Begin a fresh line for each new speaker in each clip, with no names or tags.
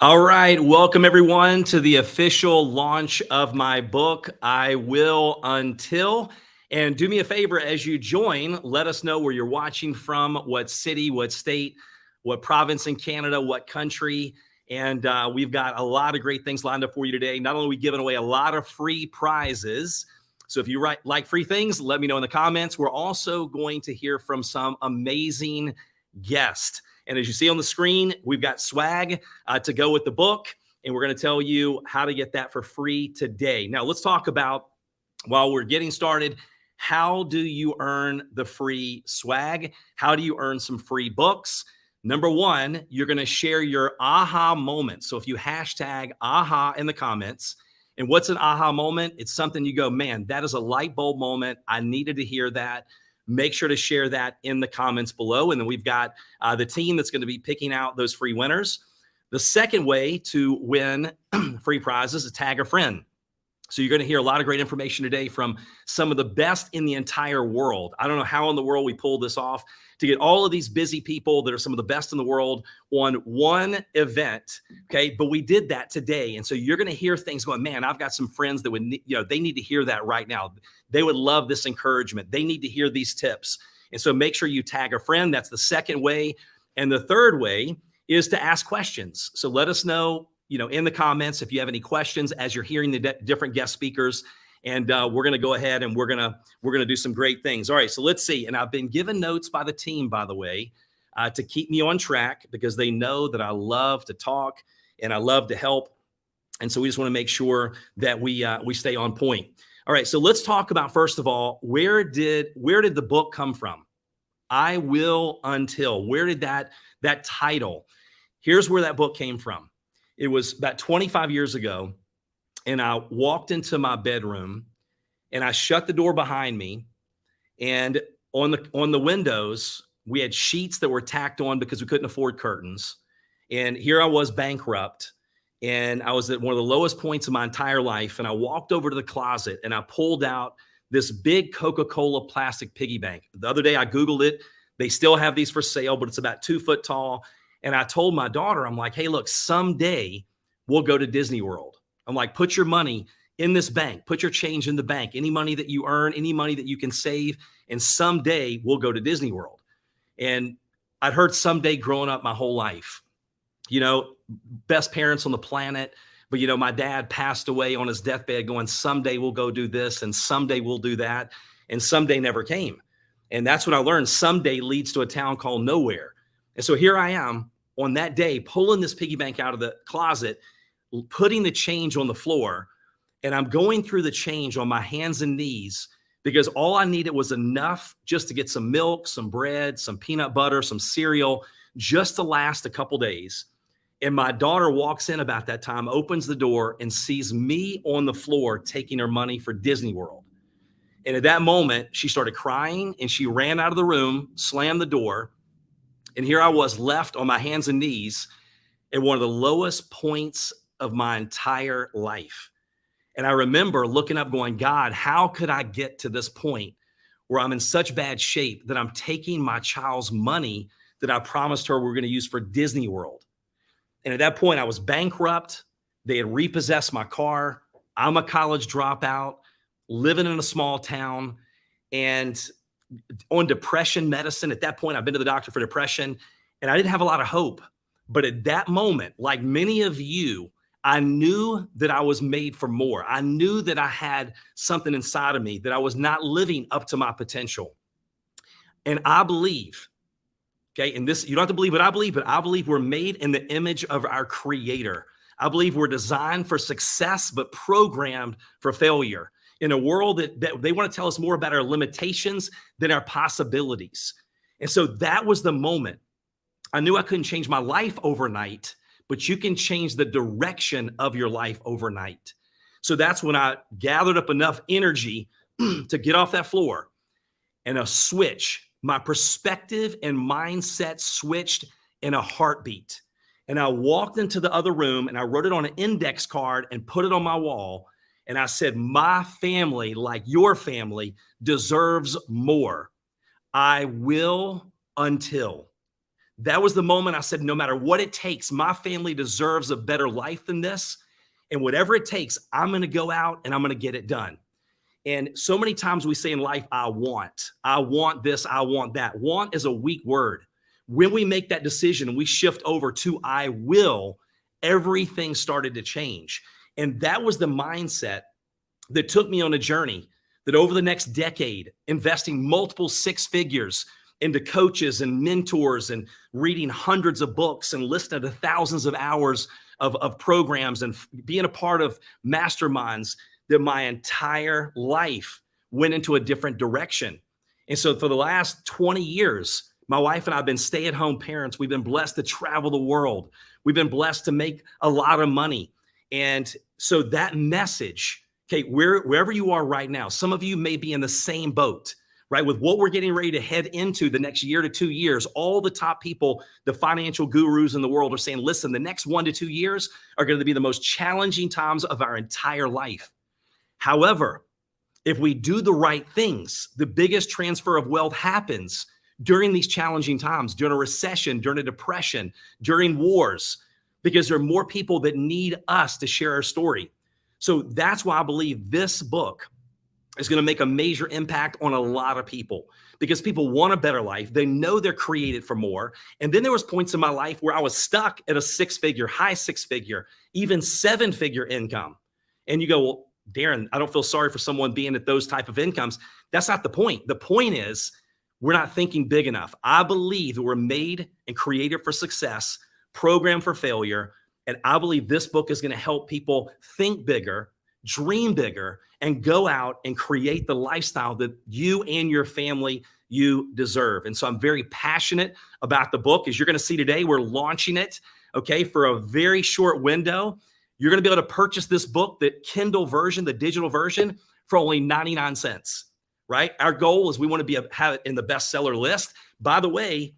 All right, welcome everyone to the official launch of my book, I Will Until. And do me a favor as you join, let us know where you're watching from, what city, what state, what province in Canada, what country. And we've got a lot of great things lined up for you today. Not only are we giving away a lot of free prizes, so if you like free things, let me know in the comments. We're also going to hear from some amazing guests. And as you see on the screen, we've got swag to go with the book, and we're going to tell you how to get that for free today. Now, let's talk about, while we're getting started, how do you earn the free swag? How do you earn some free books? Number one, you're going to share your aha moment. So if you hashtag aha in the comments, and what's an aha moment? It's something you go, man, that is a light bulb moment. I needed to hear that. Make sure to share that in the comments below. And then we've got the team that's going to be picking out those free winners. The second way to win free prizes is tag a friend. So you're going to hear a lot of great information today from some of the best in the entire world. I don't know how in the world we pulled this off to get all of these busy people that are some of the best in the world on one event. Okay. But we did that today. And so you're going to hear things going, man, I've got some friends that would, they need to hear that right now. They would love this encouragement. They need to hear these tips. And so make sure you tag a friend. That's the second way. And the third way is to ask questions. So let us know, in the comments if you have any questions as you're hearing the different guest speakers. And we're going to go ahead and we're going to do some great things. All right, so let's see. And I've been given notes by the team, by the way, to keep me on track because they know that I love to talk and I love to help. And so we just want to make sure that we stay on point. All right, so let's talk about, first of all, where did the book come from? I Will Until. Where did that title? Here's where that book came from. It was about 25 years ago, and I walked into my bedroom, and I shut the door behind me, and on the windows, we had sheets that were tacked on because we couldn't afford curtains. And here I was bankrupt, and I was at one of the lowest points of my entire life, and I walked over to the closet, and I pulled out this big Coca-Cola plastic piggy bank. The other day, I Googled it. They still have these for sale, but it's about 2 foot tall. And I told my daughter, I'm like, hey, look, someday we'll go to Disney World. I'm like, put your money in this bank, put your change in the bank, any money that you earn, any money that you can save, and someday we'll go to Disney World. And I'd heard someday growing up my whole life, best parents on the planet. But, my dad passed away on his deathbed going, someday we'll go do this and someday we'll do that. And someday never came. And that's when I learned someday leads to a town called nowhere. And so here I am on that day, pulling this piggy bank out of the closet, putting the change on the floor, and I'm going through the change on my hands and knees because all I needed was enough just to get some milk, some bread, some peanut butter, some cereal, just to last a couple days. And my daughter walks in about that time, opens the door, and sees me on the floor taking her money for Disney World. And at that moment, she started crying, and she ran out of the room, slammed the door. And here I was left on my hands and knees at one of the lowest points of my entire life. And I remember looking up going, God, how could I get to this point where I'm in such bad shape that I'm taking my child's money that I promised her we were going to use for Disney World? And at that point, I was bankrupt. They had repossessed my car. I'm a college dropout, living in a small town, and on depression medicine. At that point, I've been to the doctor for depression, and I didn't have a lot of hope. But at that moment, like many of you, I knew that I was made for more. I knew that I had something inside of me, that I was not living up to my potential. And I believe, okay, and this, you don't have to believe what I believe, but I believe we're made in the image of our Creator. I believe we're designed for success, but programmed for failure. In a world that they want to tell us more about our limitations than our possibilities. And so that was the moment. I knew I couldn't change my life overnight, but you can change the direction of your life overnight. So that's when I gathered up enough energy to get off that floor, and a switch, my perspective and mindset switched in a heartbeat. And I walked into the other room and I wrote it on an index card and put it on my wall. And I said, my family, like your family, deserves more. I will until. That was the moment I said, no matter what it takes, my family deserves a better life than this. And whatever it takes, I'm going to go out and I'm going to get it done. And so many times we say in life, I want this, I want that. Want is a weak word. When we make that decision and we shift over to I will, everything started to change. And that was the mindset that took me on a journey that over the next decade, investing multiple six figures into coaches and mentors and reading hundreds of books and listening to thousands of hours of programs and being a part of masterminds, that my entire life went into a different direction. And so for the last 20 years, my wife and I have been stay-at-home parents. We've been blessed to travel the world. We've been blessed to make a lot of money. And so that message, okay, wherever you are right now, some of you may be in the same boat, right? With what we're getting ready to head into the next year to 2 years, all the top people, the financial gurus in the world are saying, listen, the next 1 to 2 years are going to be the most challenging times of our entire life. However, if we do the right things, the biggest transfer of wealth happens during these challenging times, during a recession, during a depression, during wars, because there are more people that need us to share our story. So that's why I believe this book is going to make a major impact on a lot of people, because people want a better life. They know they're created for more. And then there was points in my life where I was stuck at a six-figure, high six-figure, even seven-figure income. And you go, well, Darren, I don't feel sorry for someone being at those type of incomes. That's not the point. The point is we're not thinking big enough. I believe that we're made and created for success, programmed for failure. And I believe this book is going to help people think bigger, dream bigger, and go out and create the lifestyle that you and your family, you deserve. And so I'm very passionate about the book. As you're going to see today, we're launching it, okay, for a very short window. You're going to be able to purchase this book, the Kindle version, the digital version, for only 99 cents, right? Our goal is we want to have it in the bestseller list. By the way,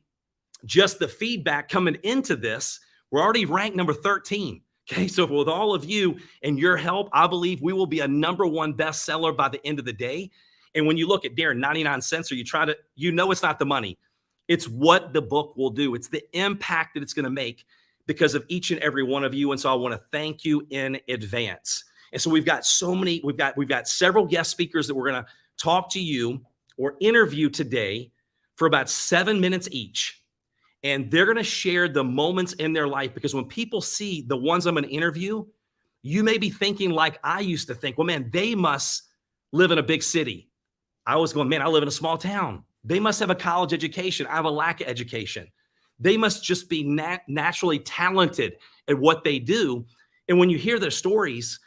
just the feedback coming into this, we're already ranked number 13. Okay, so with all of you and your help, I believe we will be a #1 bestseller by the end of the day. And when you look at Darren, 99 cents, or you know it's not the money. It's what the book will do. It's the impact that it's going to make because of each and every one of you. And so I want to thank you in advance. And so we've got several guest speakers that we're going to talk to you or interview today for about 7 minutes each. And they're going to share the moments in their life, because when people see the ones I'm going to interview, you may be thinking like I used to think, well, man, they must live in a big city. I was going, man, I live in a small town. They must have a college education. I have a lack of education. They must just be naturally talented at what they do. And when you hear their stories,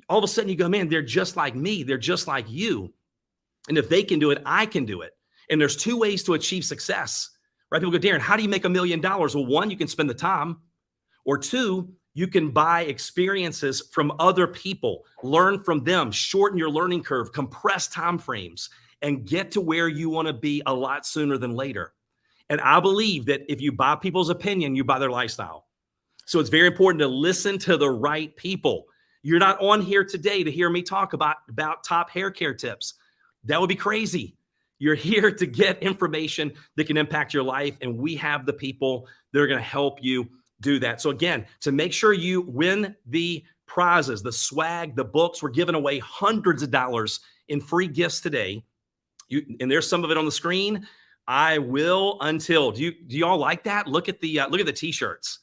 all of a sudden you go, man, they're just like me. They're just like you. And if they can do it, I can do it. And there's two ways to achieve success, right? People go, Darren, how do you make $1 million? Well, one, you can spend the time, or two, you can buy experiences from other people, learn from them, shorten your learning curve, compress time frames, and get to where you want to be a lot sooner than later. And I believe that if you buy people's opinion, you buy their lifestyle. So it's very important to listen to the right people. You're not on here today to hear me talk about top hair care tips. That would be crazy. You're here to get information that can impact your life, and we have the people that are going to help you do that. So again, to make sure you win the prizes, the swag, the books, we're giving away hundreds of dollars in free gifts today. And there's some of it on the screen. I will until. Do you all like that? Look at the t-shirts.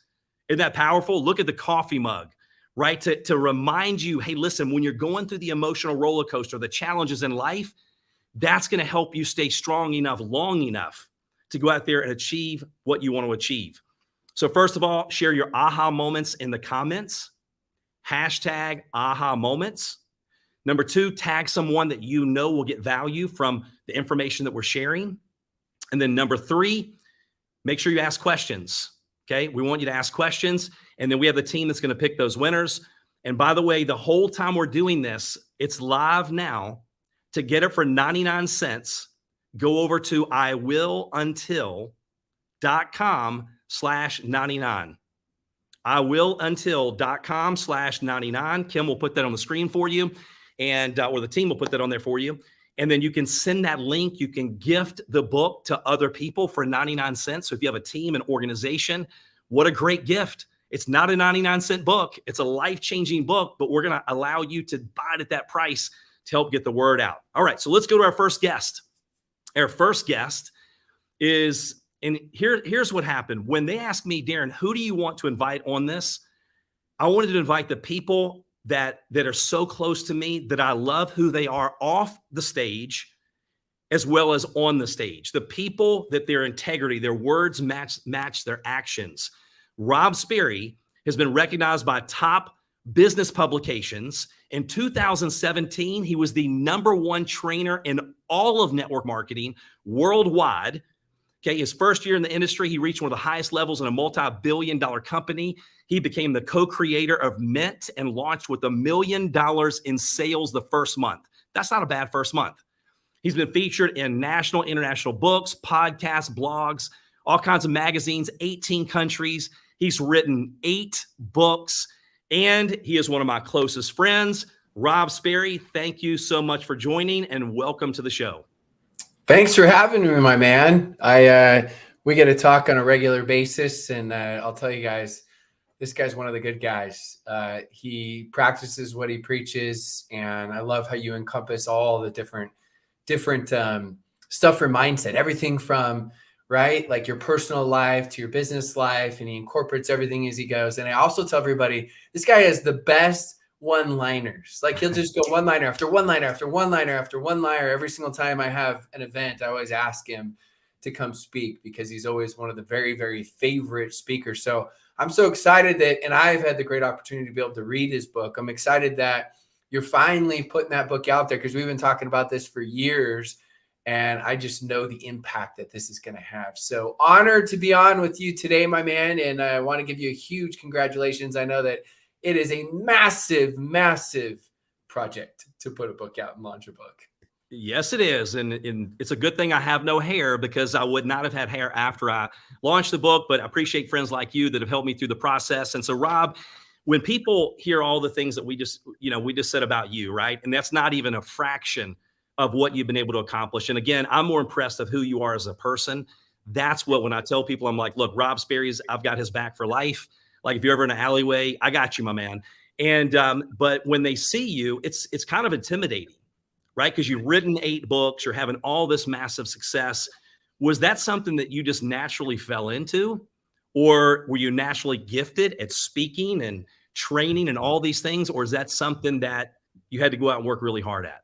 Isn't that powerful? Look at the coffee mug, right? To remind you, hey, listen, when you're going through the emotional roller coaster, the challenges in life, that's going to help you stay strong enough, long enough to go out there and achieve what you want to achieve. So first of all, share your aha moments in the comments. Hashtag aha moments. Number two, tag someone that you know will get value from the information that we're sharing. And then number three, make sure you ask questions. Okay, we want you to ask questions. And then we have the team that's going to pick those winners. And by the way, the whole time we're doing this, it's live now. To get it for 99 cents, go over to iwilluntil.com/99. iwilluntil.com/99. Kim will put that on the screen for you, and or the team will put that on there for you. And then you can send that link. You can gift the book to other people for 99 cents. So if you have a team, an organization, what a great gift. It's not a 99-cent book. It's a life-changing book, but we're going to allow you to buy it at that price to help get the word out. All right, so let's go to our first guest. Our first guest is, and here's what happened. When they asked me, Darren, who do you want to invite on this? I wanted to invite the people that are so close to me that I love who they are off the stage as well as on the stage. The people that their integrity, their words match their actions. Rob Sperry has been recognized by top business publications. In 2017, he was the #1 trainer in all of network marketing worldwide. Okay, his first year in the industry, he reached one of the highest levels in a multi-billion-dollar company. He became the co-creator of Mint and launched with $1 million in sales the first month. That's not a bad first month. He's been featured in national, international books, podcasts, blogs, all kinds of magazines, 18 countries. He's written 8 books, and he is one of my closest friends. Rob Sperry, thank you so much for joining, and welcome to the show.
Thanks for having me, my man. We get to talk on a regular basis, and I'll tell you guys, this guy's one of the good guys. He practices what he preaches, and I love how you encompass all the different stuff for mindset, everything from like your personal life to your business life, and he incorporates everything as he goes. And I also tell everybody, this guy has the best one-liners. Like, he'll just go one-liner after one-liner after one-liner after one-liner. Every single time I have an event, I always ask him to come speak because he's always one of the very, very favorite speakers. So I'm so excited that, and I've had the great opportunity to be able to read his book. I'm excited that you're finally putting that book out there because we've been talking about this for years, and I just know the impact that this is going to have. So honored to be on with you today, my man, and I want to give you a huge congratulations. I know that it is a massive, massive project to put a book out and launch a book.
Yes, it is. And it's a good thing I have no hair, because I would not have had hair after I launched the book. But I appreciate friends like you that have helped me through the process. And so, Rob, when people hear all the things that we just said about you, right? And that's not even a fraction of what you've been able to accomplish. And again, I'm more impressed of who you are as a person. That's what, when I tell people, I'm like, look, Rob Sperry's, I've got his back for life. Like, if you're ever in an alleyway, I got you, my man. And but when they see you, it's kind of intimidating, right? Because you've written 8 books, you're having all this massive success. Was that something that you just naturally fell into, or were you naturally gifted at speaking and training and all these things, or is that something that you had to go out and work really hard at?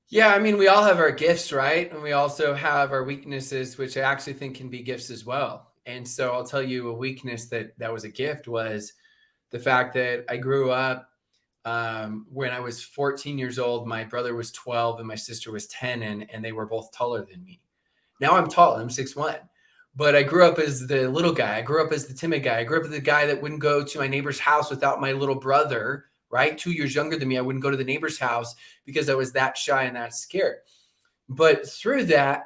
Yeah, I mean, we all have our gifts, right? And we also have our weaknesses, which I actually think can be gifts as well. And so I'll tell you, a weakness that was a gift was the fact that I grew up when I was 14 years old. My brother was 12 and my sister was 10, and they were both taller than me. Now I'm tall, I'm 6'1". But I grew up as the little guy. I grew up as the timid guy. I grew up as the guy that wouldn't go to my neighbor's house without my little brother, right? 2 years younger than me. I wouldn't go to the neighbor's house because I was that shy and that scared. But through that,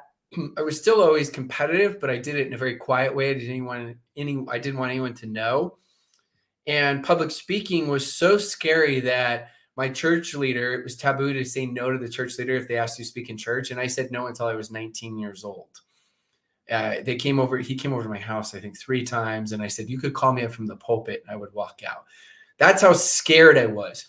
I was still always competitive, but I did it in a very quiet way. I didn't want anyone to know. And public speaking was so scary that my church leader, it was taboo to say no to the church leader if they asked you to speak in church. And I said no until I was 19 years old. He came over to my house, I think 3 times. And I said, you could call me up from the pulpit and I would walk out. That's how scared I was.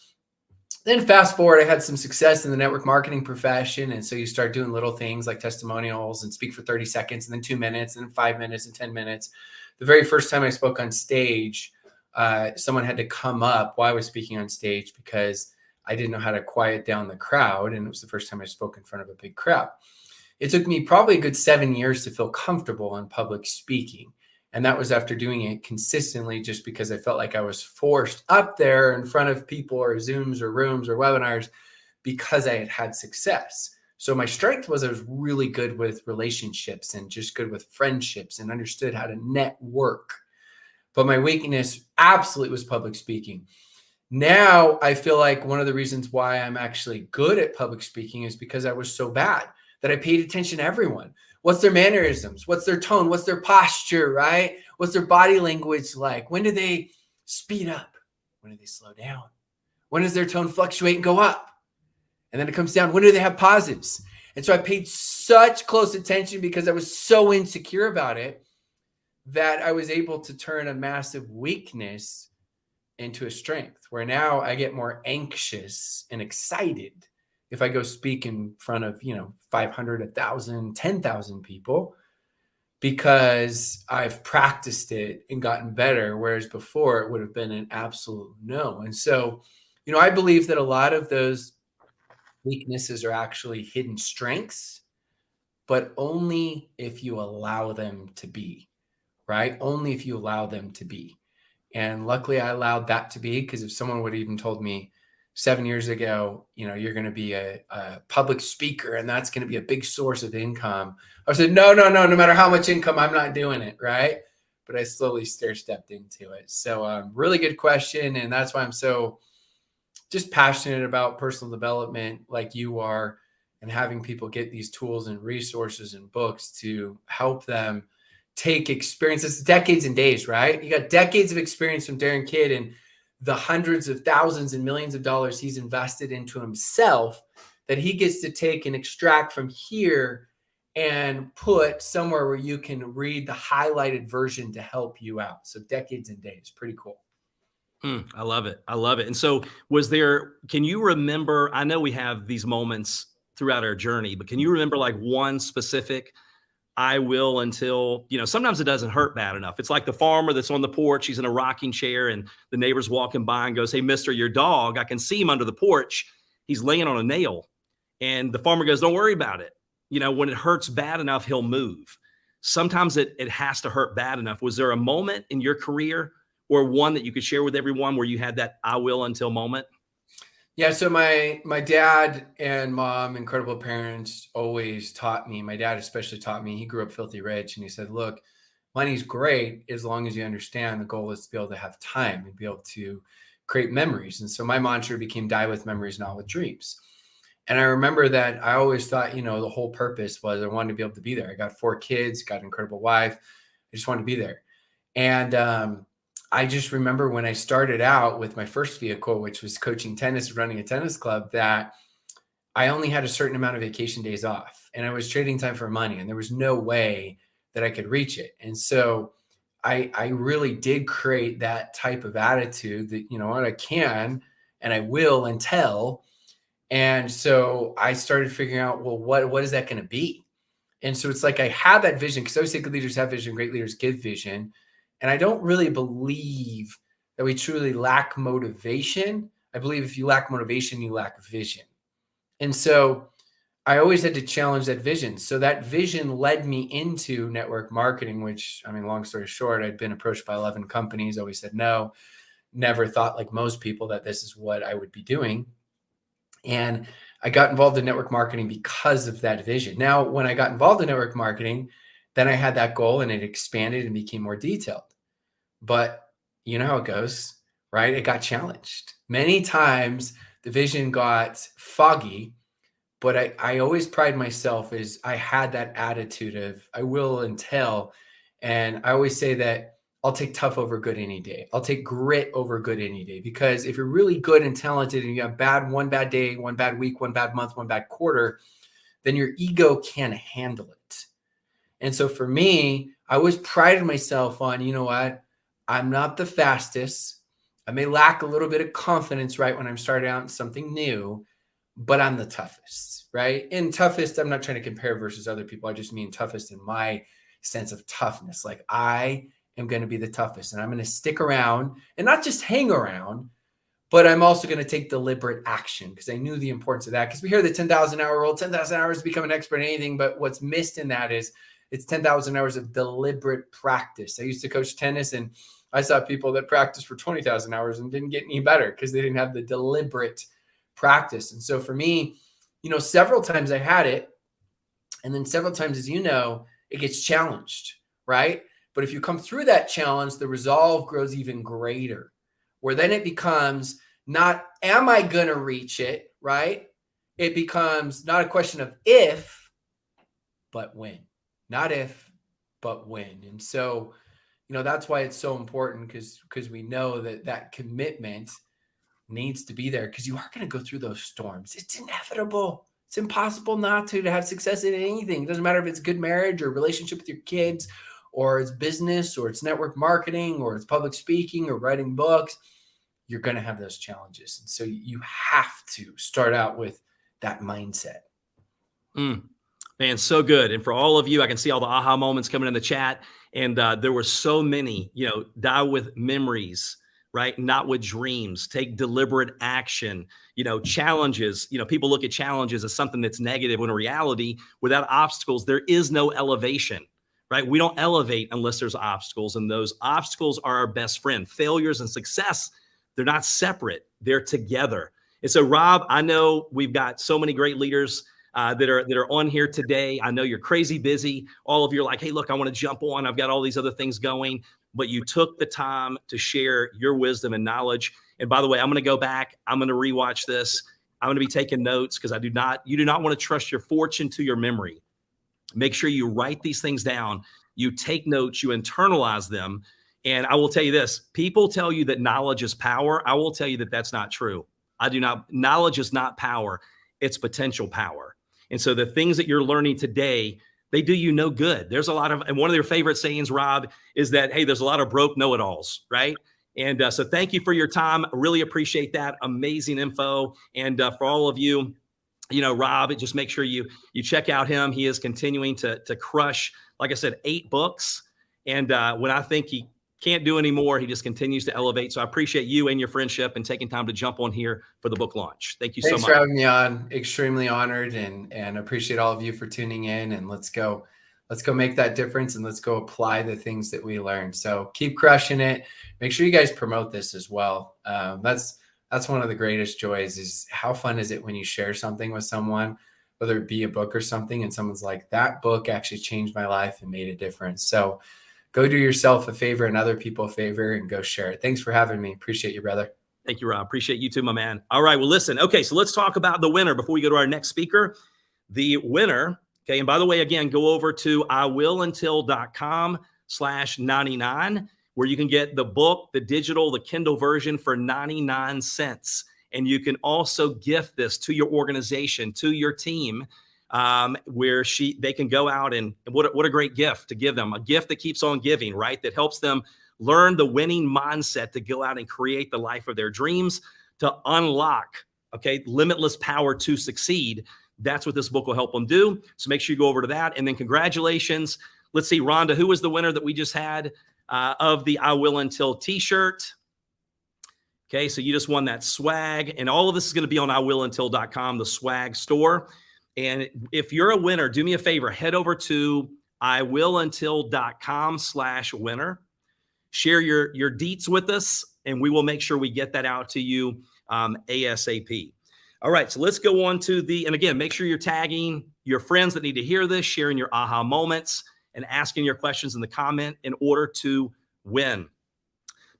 Then fast forward, I had some success in the network marketing profession. And so you start doing little things like testimonials and speak for 30 seconds and then 2 minutes and then 5 minutes and 10 minutes. The very first time I spoke on stage, someone had to come up while I was speaking on stage because I didn't know how to quiet down the crowd. And it was the first time I spoke in front of a big crowd. It took me probably a good 7 years to feel comfortable in public speaking. And that was after doing it consistently, just because I felt like I was forced up there in front of people or Zooms or rooms or webinars because I had had success. So my strength was I was really good with relationships and just good with friendships and understood how to network. But my weakness absolutely was public speaking. Now I feel like one of the reasons why I'm actually good at public speaking is because I was so bad that I paid attention to everyone. What's their mannerisms? What's their tone? What's their posture, right? What's their body language like? When do they speed up? When do they slow down? When does their tone fluctuate and go up? And then it comes down, when do they have pauses? And so I paid such close attention because I was so insecure about it that I was able to turn a massive weakness into a strength, where now I get more anxious and excited if I go speak in front of, 500, 1,000, 10,000 people, because I've practiced it and gotten better. Whereas before it would have been an absolute no. And so, I believe that a lot of those weaknesses are actually hidden strengths, but only if you allow them to be, right? Only if you allow them to be. And luckily I allowed that to be, because if someone would have even told me 7 years ago, you're going to be a public speaker and that's going to be a big source of income, I said, no, no, no, no matter how much income, I'm not doing it. Right. But I slowly stair stepped into it. So really good question. And that's why I'm so just passionate about personal development like you are, and having people get these tools and resources and books to help them take experiences, decades and days, right? You got decades of experience from Darren Kidd and the hundreds of thousands and millions of dollars he's invested into himself that he gets to take and extract from here and put somewhere where you can read the highlighted version to help you out. So decades and days, pretty cool.
I love it. I love it. And so, can you remember? I know we have these moments throughout our journey, but can you remember like one specific I will until, sometimes it doesn't hurt bad enough. It's like the farmer that's on the porch. He's in a rocking chair and the neighbor's walking by and goes, "Hey, mister, your dog, I can see him under the porch. He's laying on a nail." And the farmer goes, "Don't worry about it. When it hurts bad enough, he'll move." Sometimes it has to hurt bad enough. Was there a moment in your career or one that you could share with everyone where you had that I will until moment?
Yeah, so my dad and mom, incredible parents, always taught me. My dad especially taught me. He grew up filthy rich, and he said, "Look, money's great as long as you understand the goal is to be able to have time and be able to create memories." And so my mantra became "Die with memories, not with dreams." And I remember that I always thought, the whole purpose was I wanted to be able to be there. I got 4 kids, got an incredible wife. I just wanted to be there. And I just remember when I started out with my first vehicle, which was coaching tennis, running a tennis club, that I only had a certain amount of vacation days off and I was trading time for money, and there was no way that I could reach it. And so I really did create that type of attitude that, what, I can and I will until. And so I started figuring out, well, what is that going to be? And so it's like I have that vision, because I always say good leaders have vision, great leaders give vision. And I don't really believe that we truly lack motivation. I believe if you lack motivation, you lack vision. And so I always had to challenge that vision. So that vision led me into network marketing, which, I mean, long story short, I'd been approached by 11 companies, always said no, never thought like most people that this is what I would be doing. And I got involved in network marketing because of that vision. Now, when I got involved in network marketing, then I had that goal and it expanded and became more detailed. But you know how it goes, right? It got challenged. Many times the vision got foggy, but I always pride myself as I had that attitude of I will until. And I always say that I'll take tough over good any day. I'll take grit over good any day, because if you're really good and talented and you have one bad day, one bad week, one bad month, one bad quarter, then your ego can't handle it. And so for me, I always prided myself on, you know what? I'm not the fastest. I may lack a little bit of confidence, right, when I'm starting out in something new, but I'm the toughest, right? And toughest, I'm not trying to compare versus other people. I just mean toughest in my sense of toughness. Like I am going to be the toughest, and I'm going to stick around and not just hang around, but I'm also going to take deliberate action, because I knew the importance of that. Because we hear the 10,000 hour rule, 10,000 hours to become an expert in anything. But what's missed in that is it's 10,000 hours of deliberate practice. I used to coach tennis, and I saw people that practiced for 20,000 hours and didn't get any better because they didn't have the deliberate practice. And so for me, several times I had it. And then several times, as you know, it gets challenged, right? But if you come through that challenge, the resolve grows even greater, where then it becomes not, am I going to reach it, right? It becomes not a question of if, but when. Not if, but when. And so, that's why it's so important, because we know that commitment needs to be there, because you are going to go through those storms. It's inevitable. It's impossible not to have success in anything. It doesn't matter if it's good marriage or relationship with your kids, or it's business, or it's network marketing, or it's public speaking, or writing books. You're going to have those challenges. And so you have to start out with that mindset.
Man, so good. And for all of you, I can see all the aha moments coming in the chat. And there were so many, die with memories, right? Not with dreams. Take deliberate action, challenges. People look at challenges as something that's negative, when in reality, without obstacles, there is no elevation, right? We don't elevate unless there's obstacles. And those obstacles are our best friend. Failures and success, they're not separate. They're together. And so, Rob, I know we've got so many great leaders that are on here today. I know you're crazy busy. All of you are like, hey, look, I want to jump on. I've got all these other things going. But you took the time to share your wisdom and knowledge. And by the way, I'm going to go back. I'm going to rewatch this. I'm going to be taking notes, because you do not want to trust your fortune to your memory. Make sure you write these things down. You take notes, you internalize them. And I will tell you this, people tell you that knowledge is power. I will tell you that that's not true. Knowledge is not power. It's potential power. And so the things that you're learning today, they do you no good. There's a lot of, and one of your favorite sayings, Rob, is that, hey, there's a lot of broke know-it-alls, right? And so thank you for your time. I really appreciate that. Amazing info. And for all of you, Rob, just make sure you check out him. He is continuing to crush, like I said, 8 books. And when I think he can't do any more, he just continues to elevate. So I appreciate you and your friendship and taking time to jump on here for the book launch. Thank you so much.
Thanks for having me on. Extremely honored, and appreciate all of you for tuning in. And let's go make that difference, and let's go apply the things that we learned. So keep crushing it. Make sure you guys promote this as well. That's one of the greatest joys, is how fun is it when you share something with someone, whether it be a book or something, and someone's like, that book actually changed my life and made a difference. So go do yourself a favor and other people a favor, and go share it. Thanks for having me. Appreciate you, brother.
Thank you, Rob. Appreciate you too, my man. All right. Well, listen. Okay. So let's talk about the winner before we go to our next speaker. The winner. Okay. And by the way, again, go over to iwilluntil.com/99, where you can get the book, the digital, the Kindle version for 99 cents. And you can also gift this to your organization, to your team, where they can go out and what a great gift to give them, a gift that keeps on giving, right? That helps them learn the winning mindset to go out and create the life of their dreams, to unlock, limitless power to succeed. That's what this book will help them do. So make sure you go over to that. And then congratulations. Let's see, Rhonda, who was the winner that we just had of the I Will Until t-shirt? Okay, so you just won that swag. And all of this is going to be on iwilluntil.com, the swag store. And if you're a winner, do me a favor, head over to iwilluntil.com/winner. Share your deets with us, and we will make sure we get that out to you ASAP. All right, so let's go on to and again, make sure you're tagging your friends that need to hear this, sharing your aha moments, and asking your questions in the comment in order to win.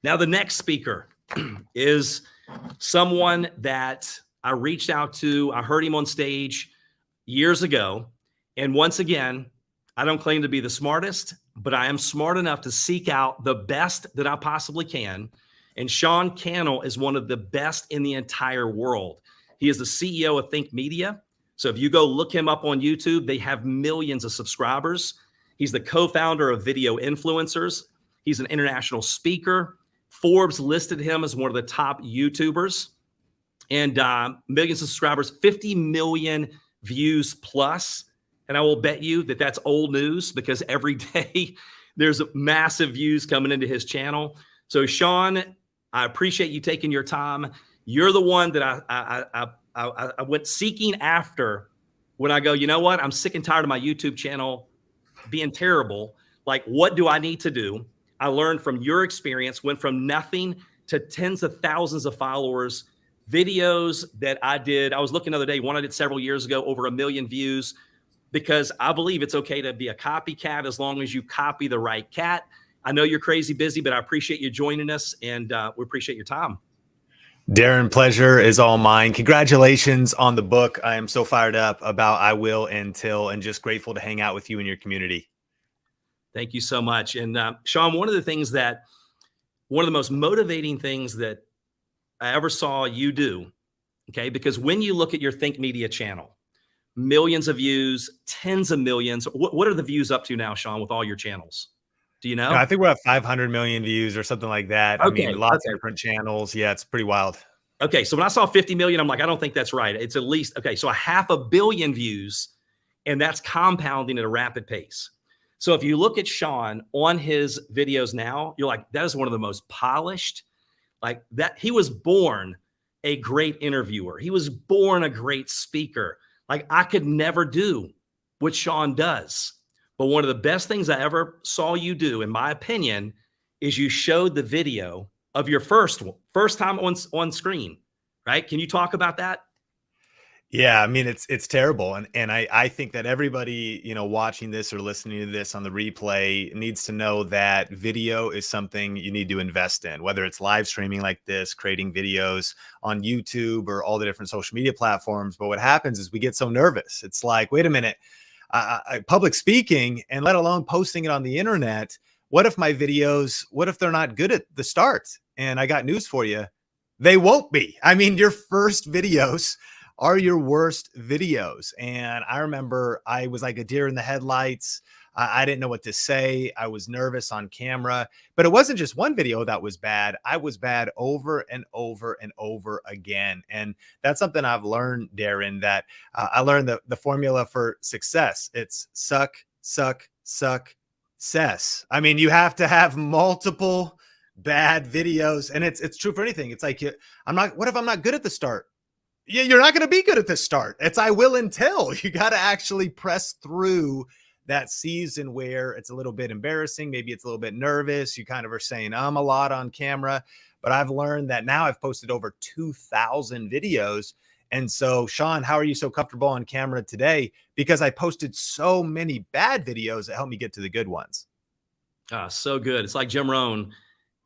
Now, the next speaker is someone that I reached out to. I heard him on stage years ago. And once again, I don't claim to be the smartest, but I am smart enough to seek out the best that I possibly can. And Sean Cannell is one of the best in the entire world. He is the CEO of Think Media. So if you go look him up on YouTube, they have millions of subscribers. He's the co-founder of Video Influencers. He's an international speaker. Forbes listed him as one of the top YouTubers. And millions of subscribers, 50 million views plus. And I will bet you that that's old news, because every day there's massive views coming into his channel. So Sean, I appreciate you taking your time. You're the one that I went seeking after when I go, you know what? I'm sick and tired of my YouTube channel being terrible. Like, what do I need to do? I learned from your experience, went from nothing to tens of thousands of followers, videos that I did. I was looking the other day, one I did several years ago, over 1 million views, because I believe it's okay to be a copycat as long as you copy the right cat. I know you're crazy busy, but I appreciate you joining us, and we appreciate your time.
Darren, pleasure is all mine. Congratulations on the book. I am so fired up about I Will Until, and just grateful to hang out with you and your community.
Thank you so much. And Sean, one of the most motivating things that I ever saw you do, okay, because when you look at your Think Media channel, millions of views, tens of millions. What are the views up to now, Sean, with all your channels? Do you
No,
know?
I think we're at 500 million views or something like that. I mean,
Okay.
lots of
Okay.
different channels. Yeah, it's pretty wild.
Okay. So when I saw 50 million, I'm like, I don't think that's right. It's at least, okay. So a half a billion views, and that's compounding at a rapid pace. So if you look at Sean on his videos now, you're like, that is one of the most polished, like that. He was born a great interviewer. He was born a great speaker. Like I could never do what Sean does. But one of the best things I ever saw you do, in my opinion, is you showed the video of your first time on screen, right? Can you talk about that?
Yeah, I mean it's terrible, and I think that everybody watching this or listening to this on the replay needs to know that video is something you need to invest in, whether it's live streaming like this, creating videos on YouTube or all the different social media platforms. But what happens is we get so nervous. It's like, wait a minute, public speaking, and let alone posting it on the internet. What if my videos? What if they're not good at the start? And I got news for you, they won't be. I mean, your first videos are your worst videos. And I remember I was like a deer in the headlights. I didn't know what to say. I was nervous on camera, but it wasn't just one video that was bad. I was bad over and over and over again. And that's something I've learned, Darren, that I learned the formula for success. It's suck, suck, suck, cess. I mean, you have to have multiple bad videos, and it's true for anything. It's like, what if I'm not good at the start? Yeah, you're not going to be good at the start. It's I will until. You got to actually press through that season where it's a little bit embarrassing. Maybe it's a little bit nervous. You kind of are saying I'm a lot on camera, but I've learned that now I've posted over 2,000 videos. And so, Sean, how are you so comfortable on camera today? Because I posted so many bad videos that helped me get to the good ones.
So good. It's like Jim Rohn.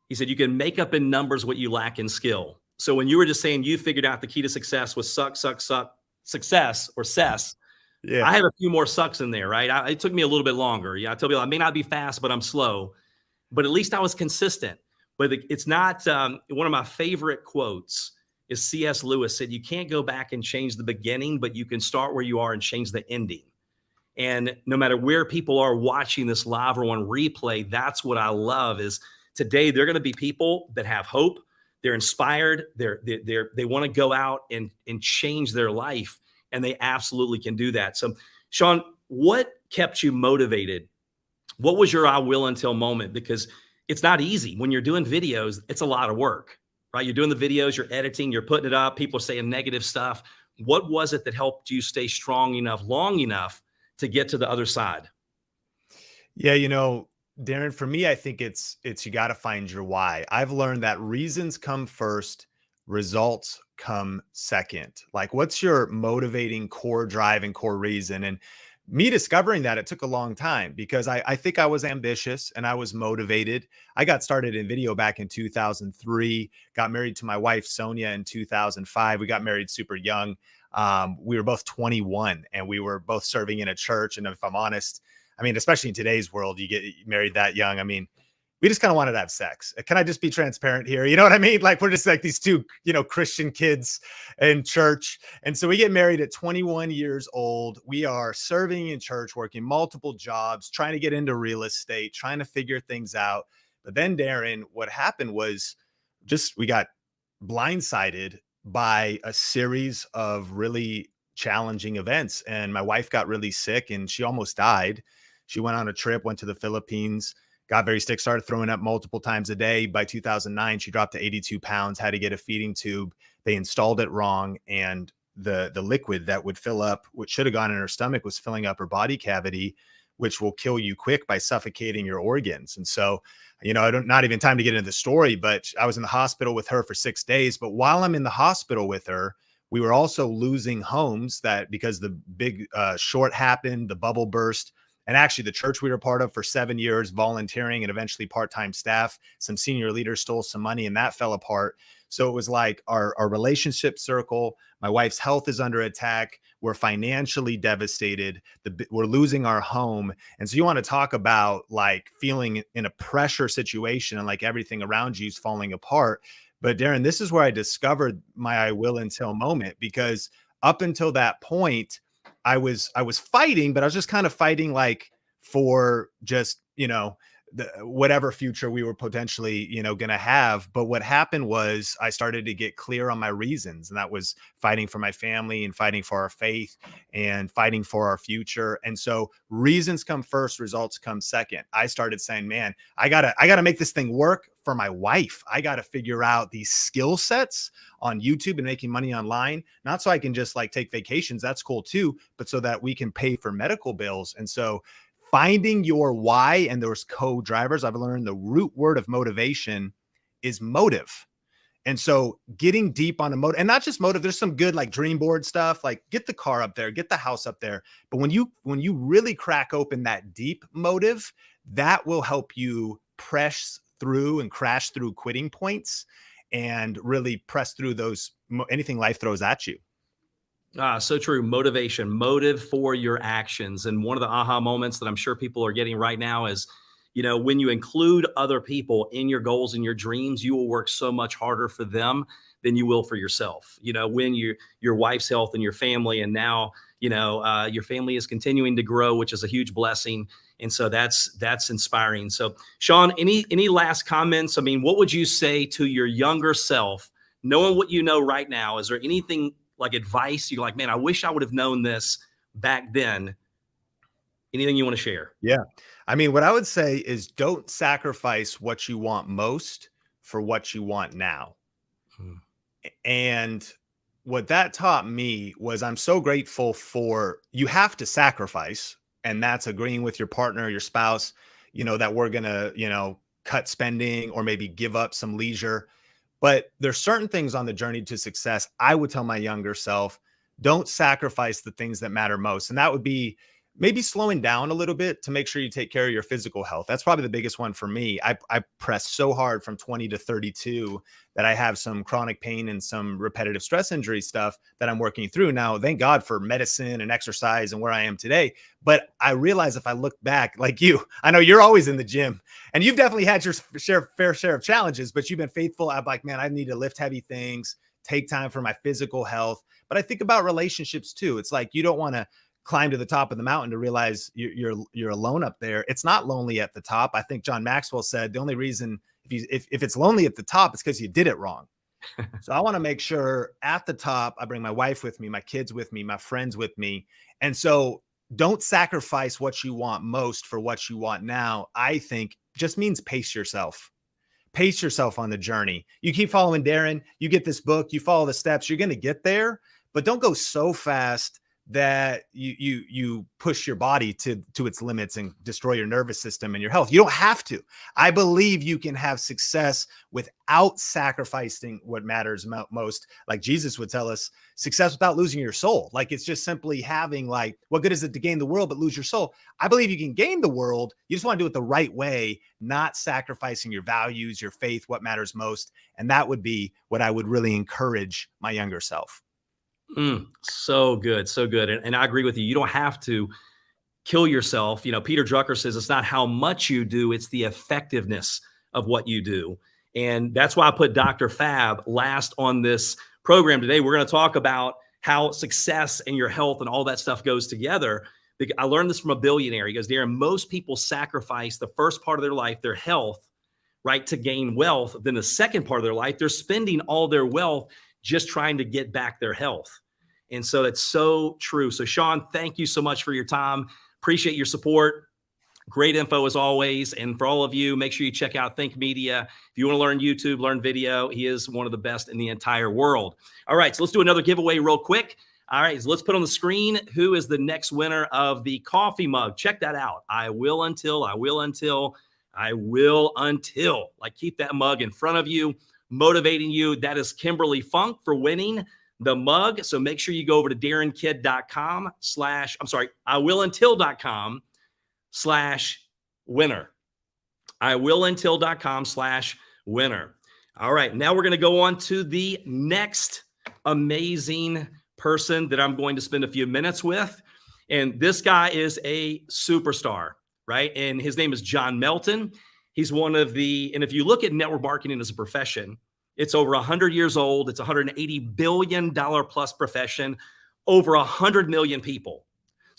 He said, you can make up in numbers what you lack in skill. So when you were just saying you figured out the key to success was suck, suck, suck, success or cess,
Yeah.
I have a few more sucks in there, right? It took me a little bit longer. Yeah, I tell people I may not be fast, but I'm slow. But at least I was consistent. But it's not one of my favorite quotes is C.S. Lewis said, you can't go back and change the beginning, but you can start where you are and change the ending. And no matter where people are watching this live or on replay, that's what I love is today they're going to be people that have hope. They're inspired. They want to go out and change their life, and they absolutely can do that. So, Sean, what kept you motivated? What was your I will until moment? Because it's not easy when you're doing videos. It's a lot of work, right? You're doing the videos, you're editing, you're putting it up. People are saying negative stuff. What was it that helped you stay strong enough, long enough to get to the other side?
Yeah, Darren, for me, I think it's you got to find your why. I've learned that reasons come first, results come second. Like, what's your motivating core drive and core reason? And me discovering that, it took a long time because I think I was ambitious and I was motivated. I got started in video back in 2003, got married to my wife, Sonia, in 2005. We got married super young. We were both 21 and we were both serving in a church. And if I'm honest, I mean, especially in today's world, you get married that young. I mean, we just kind of wanted to have sex. Can I just be transparent here? You know what I mean? Like we're just like these two, Christian kids in church. And so we get married at 21 years old. We are serving in church, working multiple jobs, trying to get into real estate, trying to figure things out. But then, Darren, what happened was we got blindsided by a series of really challenging events. And my wife got really sick and she almost died. She went on a trip, went to the Philippines, got very sick, started throwing up multiple times a day. By 2009, she dropped to 82 pounds, had to get a feeding tube. They installed it wrong. And the liquid that would fill up, what should have gone in her stomach, was filling up her body cavity, which will kill you quick by suffocating your organs. And so, not even time to get into the story, but I was in the hospital with her for 6 days. But while I'm in the hospital with her, we were also losing homes because the big short happened, the bubble burst. And actually the church we were part of for 7 years, volunteering and eventually part-time staff, some senior leaders stole some money and that fell apart. So it was like our relationship circle, my wife's health is under attack. We're financially devastated. We're losing our home. And so you want to talk about like feeling in a pressure situation and like everything around you is falling apart. But Darren, this is where I discovered my I will until moment, because up until that point, I was fighting, but I was just kind of fighting like for just, the whatever future we were potentially, going to have. But what happened was I started to get clear on my reasons, and that was fighting for my family and fighting for our faith and fighting for our future. And so reasons come first, results come second. I started saying, man, I gotta make this thing work for my wife. I gotta figure out these skill sets on YouTube and making money online, not so I can just like take vacations. That's cool too, but so that we can pay for medical bills. And so finding your why, and those co-drivers, I've learned the root word of motivation is motive. And so getting deep on a motive, and not just motive, there's some good like dream board stuff, like get the car up there, get the house up there. But when you really crack open that deep motive, that will help you press through and crash through quitting points and really press through those anything life throws at you.
So true. Motivation, motive for your actions. And one of the aha moments that I'm sure people are getting right now is, when you include other people in your goals and your dreams, you will work so much harder for them than you will for yourself. When your wife's health and your family, and now, your family is continuing to grow, which is a huge blessing. And so that's inspiring. So Sean, any last comments? I mean, what would you say to your younger self, knowing what you know right now? Is there anything like advice you're like, man, I wish I would have known this back then? Anything you want to share?
Yeah. I mean, what I would say is don't sacrifice what you want most for what you want now.
Hmm.
And what that taught me was I'm so grateful for you have to sacrifice, and that's agreeing with your partner, your spouse, that we're going to, cut spending or maybe give up some leisure. But there's certain things on the journey to success. I would tell my younger self, don't sacrifice the things that matter most. And that would be maybe slowing down a little bit to make sure you take care of your physical health. That's probably the biggest one for me. I pressed so hard from 20 to 32 that I have some chronic pain and some repetitive stress injury stuff that I'm working through now. Thank God for medicine and exercise and where I am today. But I realize if I look back, like you, I know you're always in the gym and you've definitely had your fair share of challenges, but you've been faithful. I'm like, man, I need to lift heavy things, take time for my physical health. But I think about relationships too. It's like, you don't want to climb to the top of the mountain to realize you're alone up there. It's not lonely at the top. I think John Maxwell said the only reason if it's lonely at the top, it's because you did it wrong. So I want to make sure at the top, I bring my wife with me, my kids with me, my friends with me. And so don't sacrifice what you want most for what you want now. I think just means pace yourself. Pace yourself on the journey. You keep following Darren, you get this book, you follow the steps, you're going to get there, but don't go so fast that you push your body to its limits and destroy your nervous system and your health. You don't have to. I believe you can have success without sacrificing what matters most. Like Jesus would tell us, success without losing your soul. Like it's just simply having like, what good is it to gain the world but lose your soul? I believe you can gain the world. You just want to do it the right way, not sacrificing your values, your faith, what matters most. And that would be what I would really encourage my younger self.
So good. So good. And I agree with you. You don't have to kill yourself. Peter Drucker says it's not how much you do, it's the effectiveness of what you do. And that's why I put Dr. Fab last on this program today. We're going to talk about how success and your health and all that stuff goes together. I learned this from a billionaire. He goes, Darren, most people sacrifice the first part of their life, their health, right, to gain wealth. Then the second part of their life, they're spending all their wealth just trying to get back their health. And so that's so true. So Sean, thank you so much for your time. Appreciate your support. Great info as always. And for all of you, make sure you check out Think Media. If you want to learn YouTube, learn video, he is one of the best in the entire world. All right, so let's do another giveaway real quick. All right, so let's put on the screen who is the next winner of the coffee mug. Check that out. I will until. Like, keep that mug in front of you, motivating you. That is Kimberly Funk for winning the mug. So make sure you go over to darrenkid.com/winner. iwilluntil.com/winner. All right, now we're going to go on to the next amazing person that I'm going to spend a few minutes with. And this guy is a superstar, right? And his name is John Melton. He's one of the, and if you look at network marketing as a profession, it's over 100 years old. It's $180 billion plus profession. Over 100 million people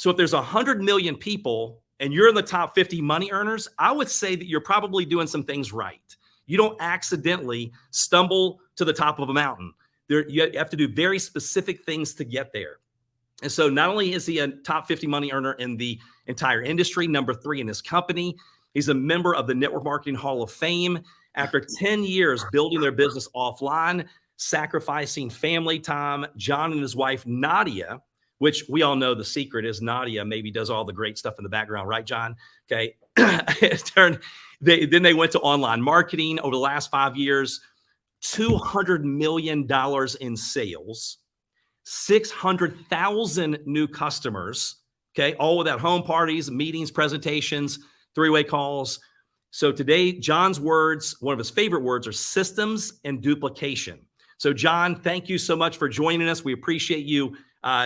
So if there's 100 million people and you're in the top 50 money earners, I would say that you're probably doing some things right. You don't accidentally stumble to the top of a mountain. You have to do very specific things to get there. And so not only is he a top 50 money earner in the entire industry, number 3 in his company, he's a member of the Network Marketing Hall of Fame. After 10 years building their business offline, sacrificing family time, John and his wife, Nadia, which we all know the secret is Nadia maybe does all the great stuff in the background, right, John? Okay. Then they went to online marketing over the last 5 years, $200 million in sales, 600,000 new customers, okay, all without home parties, meetings, presentations, three-way calls. So today, John's words, one of his favorite words, are systems and duplication. So John, thank you so much for joining us. We appreciate you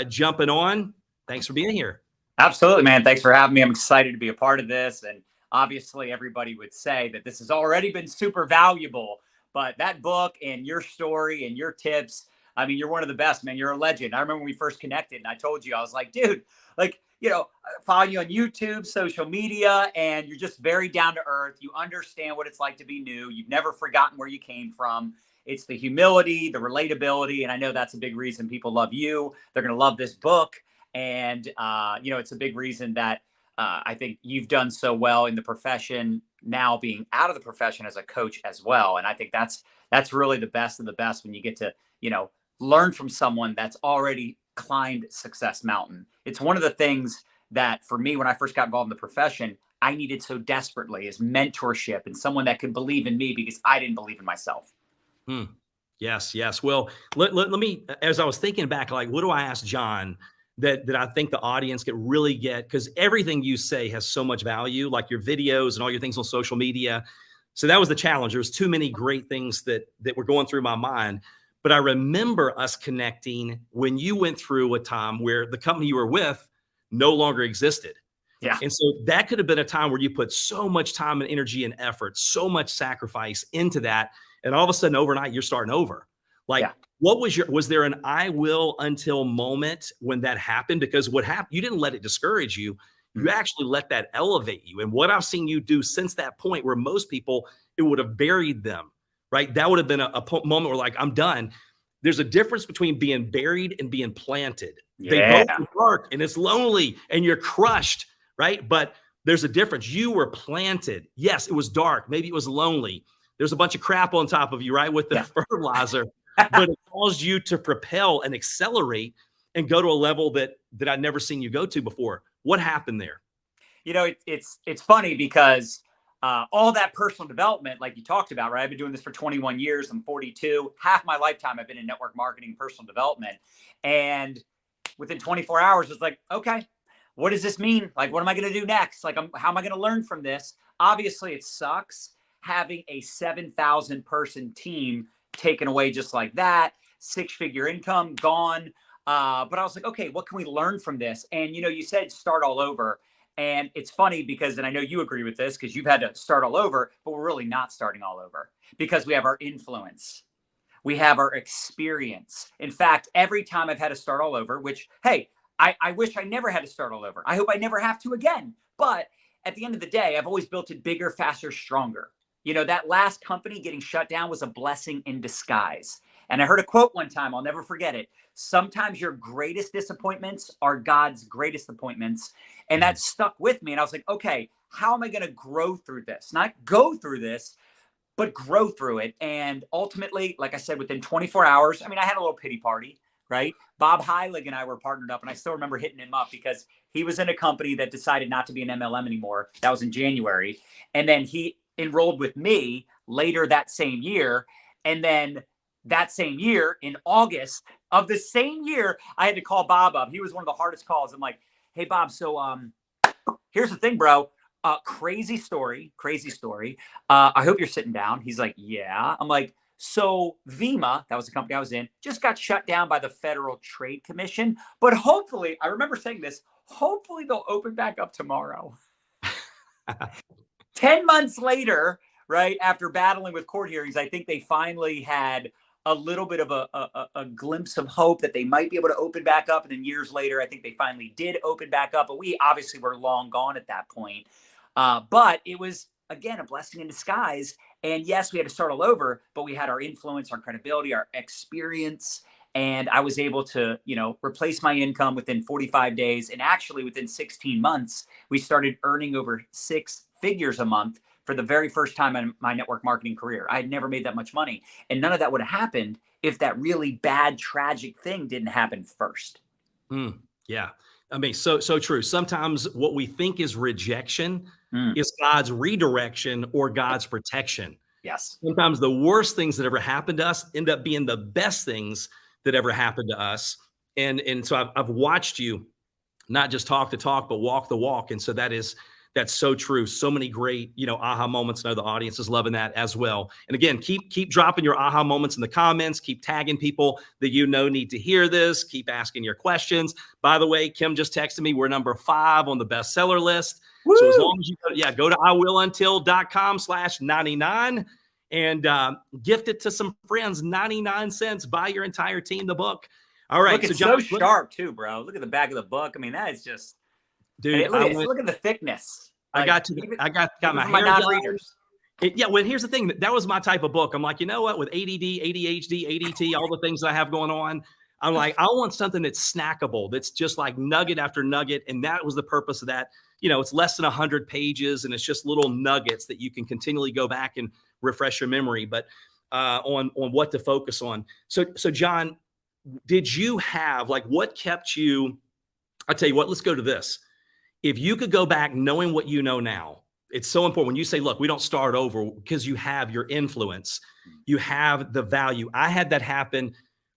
jumping on. Thanks for being here.
Absolutely, man. Thanks for having me. I'm excited to be a part of this. And obviously, everybody would say that this has already been super valuable. But that book and your story and your tips, I mean, you're one of the best, man. You're a legend. I remember when we first connected and I told you, I was like, dude, like, you know, following you on YouTube, social media, and you're just very down to earth. You understand what it's like to be new. You've never forgotten where you came from. It's the humility, the relatability. And I know that's a big reason people love you. They're going to love this book. And, you know, it's a big reason that I think you've done so well in the profession, now being out of the profession as a coach as well. And I think that's really the best of the best when you get to, you know, learn from someone that's already climbed Success Mountain. It's one of the things that for me, when I first got involved in the profession, I needed so desperately is mentorship and someone that could believe in me because I didn't believe in myself.
Yes, yes. Well, let me, as I was thinking back, like, what do I ask John that I think the audience could really get? Because everything you say has so much value, like your videos and all your things on social media. So that was the challenge. There was too many great things that were going through my mind. But I remember us connecting when you went through a time where the company you were with no longer existed.
Yeah.
And so that could have been a time where you put so much time and energy and effort, so much sacrifice into that. And all of a sudden overnight, you're starting over. Like, what was there an I will until moment when that happened? Because what happened, you didn't let it discourage you. You actually let that elevate you. And what I've seen you do since that point, where most people, it would have buried them, right? That would have been a moment where, like, I'm done. There's a difference between being buried and being planted. They both are dark and it's lonely and you're crushed, right? But there's a difference. You were planted. Yes, it was dark. Maybe it was lonely. There's a bunch of crap on top of you, right? With the fertilizer, but it caused you to propel and accelerate and go to a level that I'd never seen you go to before. What happened there?
You know, it's funny because all that personal development, like you talked about, right? I've been doing this for 21 years. I'm 42. Half my lifetime, I've been in network marketing, personal development. And within 24 hours, it's like, okay, what does this mean? Like, what am I going to do next? Like, how am I going to learn from this? Obviously, it sucks having a 7,000 person team taken away just like that, 6-figure income gone. But I was like, okay, what can we learn from this? And, you know, you said start all over. And it's funny because, and I know you agree with this because you've had to start all over, but we're really not starting all over because we have our influence. We have our experience. In fact, every time I've had to start all over, which, hey, I wish I never had to start all over. I hope I never have to again. But at the end of the day, I've always built it bigger, faster, stronger. You know, that last company getting shut down was a blessing in disguise. And I heard a quote one time, I'll never forget it. Sometimes your greatest disappointments are God's greatest appointments. And that stuck with me. And I was like, okay, how am I going to grow through this? Not go through this, but grow through it. And ultimately, like I said, within 24 hours, I mean, I had a little pity party, right? Bob Heilig and I were partnered up, and I still remember hitting him up because he was in a company that decided not to be an MLM anymore. That was in January. And then he enrolled with me later that same year. And then that same year, in August of the same year, I had to call Bob up. He was one of the hardest calls. I'm like, hey, Bob, so here's the thing, bro. Crazy story. I hope you're sitting down. He's like, yeah. I'm like, so Vima, that was the company I was in, just got shut down by the Federal Trade Commission. But hopefully, I remember saying this, hopefully they'll open back up tomorrow. 10 months later, right, after battling with court hearings, I think they finally had a little bit of a glimpse of hope that they might be able to open back up. And then years later, I think they finally did open back up, but we obviously were long gone at that point. But it was, again, a blessing in disguise. And yes, we had to start all over, but we had our influence, our credibility, our experience. And I was able to, replace my income within 45 days. And actually within 16 months, we started earning over 6 figures a month for the very first time in my network marketing career. I had never made that much money. And none of that would have happened if that really bad, tragic thing didn't happen first.
Yeah. I mean, so true. Sometimes what we think is rejection
Mm.
is God's redirection or God's protection.
Yes.
Sometimes the worst things that ever happened to us end up being the best things that ever happened to us. And so I've watched you not just talk the talk, but walk the walk. And so that's so true. So many great, aha moments. I know the audience is loving that as well. And again, keep dropping your aha moments in the comments. Keep tagging people that need to hear this. Keep asking your questions. By the way, Kim just texted me. We're number 5 on the bestseller list.
Woo!
So as long as you go to iwilluntil.com/99 and gift it to some friends, 99 cents. Buy your entire team the book. All right.
Look, it's
John,
so sharp too, bro. Look at the back of the book. I mean, that is just,
dude,
look at the thickness.
I got my hair
non-readers.
Well, here's the thing. That was my type of book. I'm like, you know what? With ADD, ADHD, ADT, all the things that I have going on, I'm like, I want something that's snackable. That's just like nugget after nugget. And that was the purpose of that. It's less than 100 pages and it's just little nuggets that you can continually go back and refresh your memory, but on what to focus on. So John, did you have what kept you? I'll tell you what, let's go to this. If you could go back knowing what you know now, it's so important when you say, look, we don't start over, because you have your influence, you have the value. I had that happen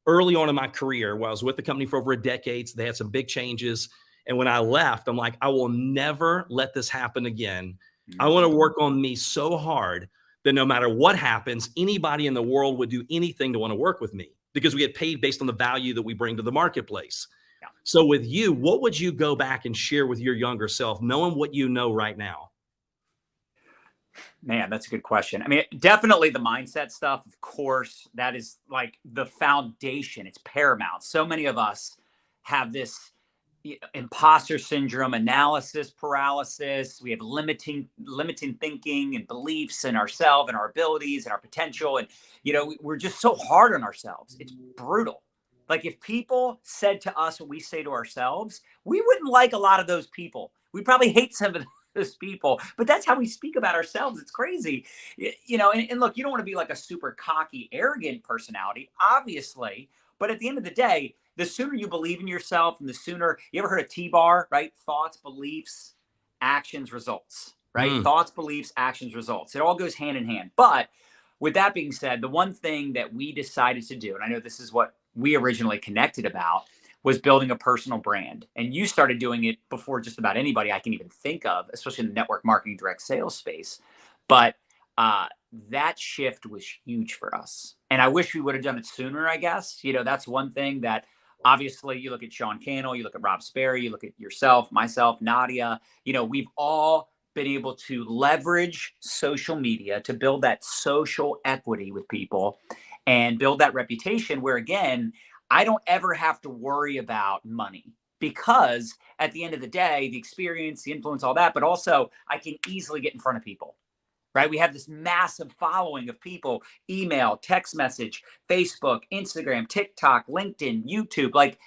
early on in my career where I was with the company for over a decade. So they had some big changes. And when I left, I'm like, I will never let this happen again. I want to work on me so hard that no matter what happens, anybody in the world would do anything to want to work with me, because we get paid based on the value that we bring to the marketplace.
Yeah.
So with you, what would you go back and share with your younger self, knowing what you know right now?
Man, that's a good question. I mean, definitely the mindset stuff, of course, that is like the foundation. It's paramount. So many of us have this imposter syndrome, analysis paralysis. We have limiting thinking and beliefs in ourselves and our abilities and our potential. And, we're just so hard on ourselves. It's brutal. Like if people said to us what we say to ourselves, we wouldn't like a lot of those people. We'd probably hate some of those people, but that's how we speak about ourselves. It's crazy. And look, you don't want to be like a super cocky, arrogant personality, obviously. But at the end of the day, the sooner you believe in yourself and the sooner, you ever heard of T-bar, right? Thoughts, beliefs, actions, results, right? Thoughts, beliefs, actions, results. It all goes hand in hand. But with that being said, the one thing that we decided to do, and I know this is what we originally connected about, was building a personal brand. And you started doing it before just about anybody I can even think of, especially in the network marketing direct sales space. But that shift was huge for us. And I wish we would have done it sooner, I guess. That's one thing that obviously you look at Sean Cannell, you look at Rob Sperry, you look at yourself, myself, Nadia, we've all been able to leverage social media to build that social equity with people and build that reputation where, again, I don't ever have to worry about money, because at the end of the day, the experience, the influence, all that, but also I can easily get in front of people, right? We have this massive following of people, email, text message, Facebook, Instagram, TikTok, LinkedIn, YouTube. Like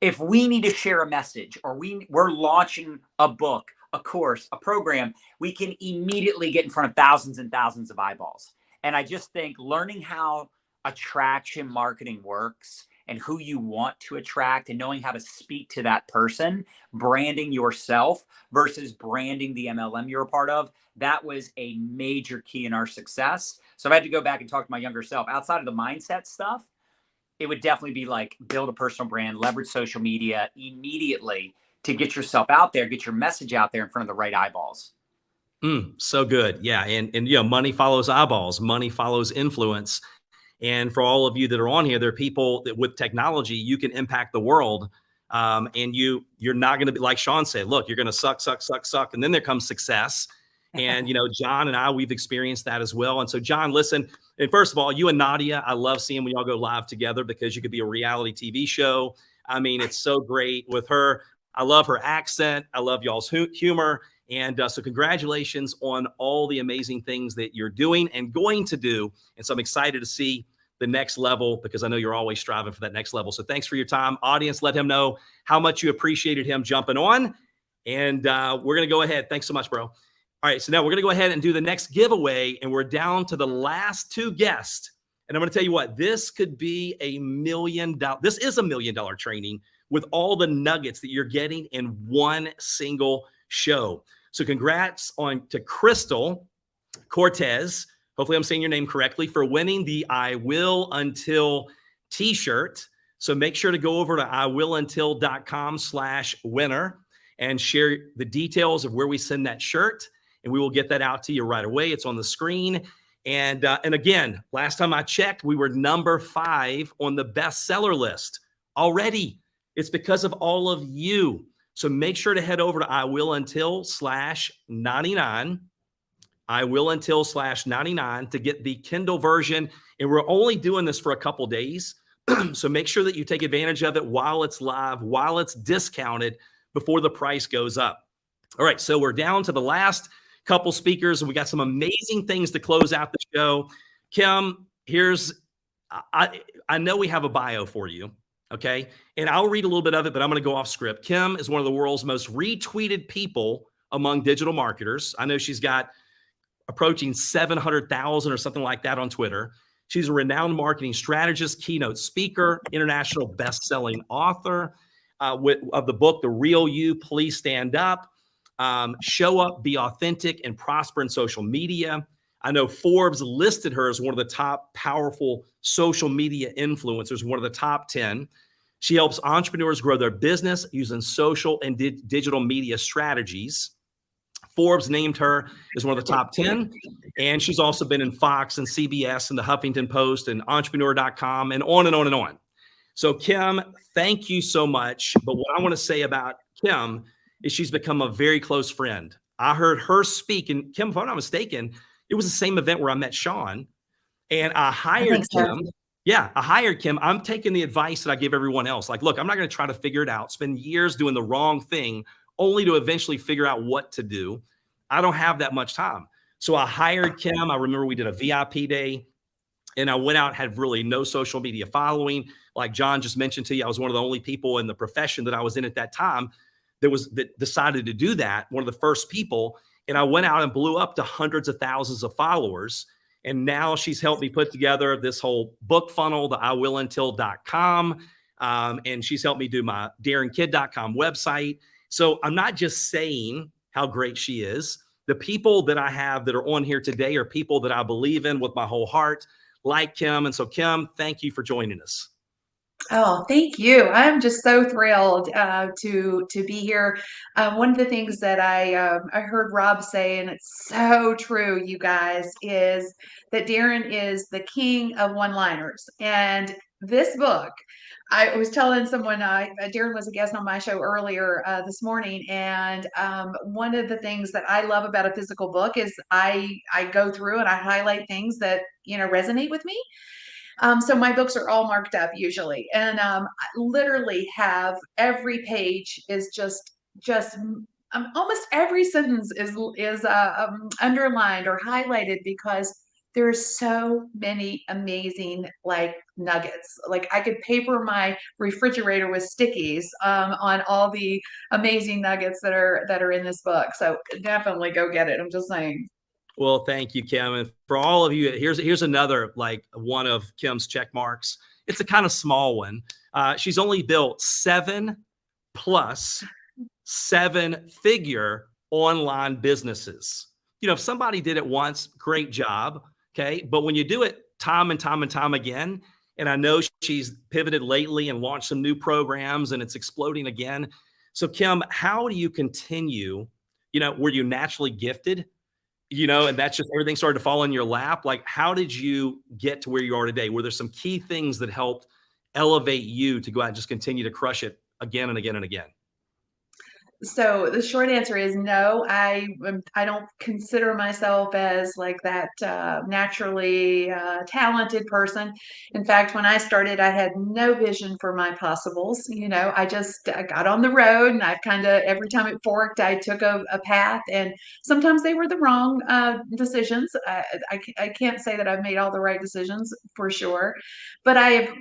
if we need to share a message or we're launching a book, a course, a program, we can immediately get in front of thousands and thousands of eyeballs. And I just think learning how attraction marketing works and who you want to attract and knowing how to speak to that person, branding yourself versus branding the MLM you're a part of, that was a major key in our success. So if I had to go back and talk to my younger self outside of the mindset stuff, it would definitely be like build a personal brand, leverage social media immediately to get yourself out there, get your message out there in front of the right eyeballs.
So good. Yeah. And money follows eyeballs, money follows influence. And for all of you that are on here, there are people that with technology, you can impact the world. And you're not going to be, like Sean said, look, you're going to suck. And then there comes success. And, John and I, we've experienced that as well. And so, John, listen, And first of all, you and Nadia, I love seeing when y'all go live together because you could be a reality TV show. I mean, it's so great with her. I love her accent. I love y'all's humor. And so congratulations on all the amazing things that you're doing and going to do. And so I'm excited to see the next level because I know you're always striving for that next level. So thanks for your time. Audience, let him know how much you appreciated him jumping on. And we're going to go ahead. Thanks so much, bro. All right, so now we're going to go ahead and do the next giveaway, and we're down to the last two guests. And I'm going to tell you what, this could be $1 million. This is $1 million training with all the nuggets that you're getting in one single show. So congrats to Crystal Cortez. Hopefully I'm saying your name correctly, for winning the I Will Until t-shirt. So make sure to go over to iwilluntil.com/winner and share the details of where we send that shirt. And we will get that out to you right away. It's on the screen. And again, last time I checked, we were number 5 on the bestseller list already. It's because of all of you. So make sure to head over to iwilluntil/99, iwilluntil/99 to get the Kindle version. And we're only doing this for a couple days. So make sure that you take advantage of it while it's live, while it's discounted, before the price goes up. All right, so we're down to the last couple speakers, and we got some amazing things to close out the show. Kim, I know we have a bio for you, okay? And I'll read a little bit of it, but I'm going to go off script. Kim is one of the world's most retweeted people among digital marketers. I know she's got approaching 700,000 or something like that on Twitter. She's a renowned marketing strategist, keynote speaker, international best-selling author of the book, The Real You, Please Stand Up. Show up, be authentic, and prosper in social media. I know Forbes listed her as one of the top powerful social media influencers, one of the top 10. She helps entrepreneurs grow their business using social and digital media strategies. Forbes named her as one of the top 10. And she's also been in Fox and CBS and the Huffington Post and entrepreneur.com and on and on and on. So Kim, thank you so much. But what I want to say about Kim is she's become a very close friend. I heard her speak, and Kim, if I'm not mistaken, it was the same event where I met Sean, and I hired Kim. Yeah, I hired Kim. I'm taking the advice that I give everyone else. Like, look, I'm not going to try to figure it out, spend years doing the wrong thing only to eventually figure out what to do. I don't have that much time. So I hired Kim. I remember we did a VIP day, and I went out, had really no social media following. Like John just mentioned to you, I was one of the only people in the profession that I was in at that time that decided to do that, one of the first people. And I went out and blew up to hundreds of thousands of followers. And now she's helped me put together this whole book funnel, the iwilluntil.com. And she's helped me do my daringkid.com website. So I'm not just saying how great she is. The people that I have that are on here today are people that I believe in with my whole heart, like Kim. And so Kim, thank you for joining us.
Oh, thank you. I'm just so thrilled to be here. One of the things that I heard Rob say, and it's so true, you guys, is that Darren is the king of one-liners. And this book, I was telling someone, Darren was a guest on my show earlier this morning, and one of the things that I love about a physical book is I go through and I highlight things that resonate with me. So my books are all marked up usually, and I literally have every page is just almost every sentence is underlined or highlighted because there's so many amazing nuggets. Like I could paper my refrigerator with stickies on all the amazing nuggets that are in this book. So definitely go get it. I'm just saying.
Well, thank you, Kim. And for all of you, here's another one of Kim's check marks. It's a kind of small one. She's only built 7+ 7-figure online businesses. If somebody did it once, great job. Okay. But when you do it time and time and time again, and I know she's pivoted lately and launched some new programs and it's exploding again. So Kim, how do you continue, were you naturally gifted? And that's just everything started to fall in your lap. Like, how did you get to where you are today? Were there some key things that helped elevate you to go out and just continue to crush it again and again and again?
So the short answer is no. I don't consider myself as like that naturally talented person. In fact, when I started, I had no vision for my possibles. I got on the road, and I kind of every time it forked, I took a path, and sometimes they were the wrong decisions. I can't say that I've made all the right decisions for sure, but I have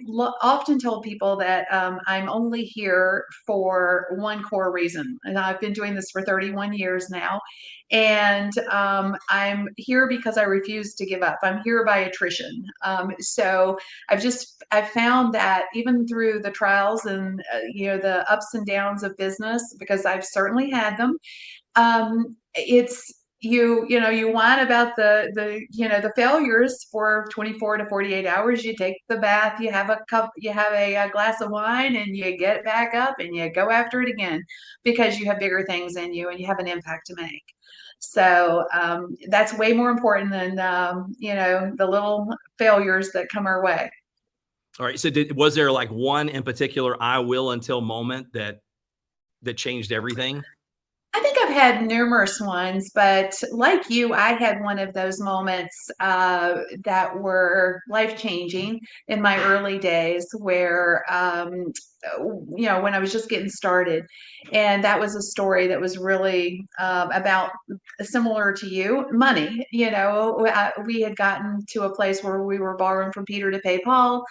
often told people that I'm only here for one core reason. And I've been doing this for 31 years now. And I'm here because I refuse to give up. I'm here by attrition. So I've found that even through the trials and, the ups and downs of business, because I've certainly had them, it's you whine about the failures for 24 to 48 hours. You take the bath, you have a glass of wine, and you get back up and you go after it again, because you have bigger things in you and you have an impact to make. So that's way more important than the little failures that come our way.
All right. So was there like one in particular I will until moment that changed everything?
I think I've had numerous ones, but like you, I had one of those moments that were life-changing in my early days, where when I was just getting started. And that was a story that was really about, similar to you, money. We had gotten to a place where we were borrowing from Peter to pay Paul.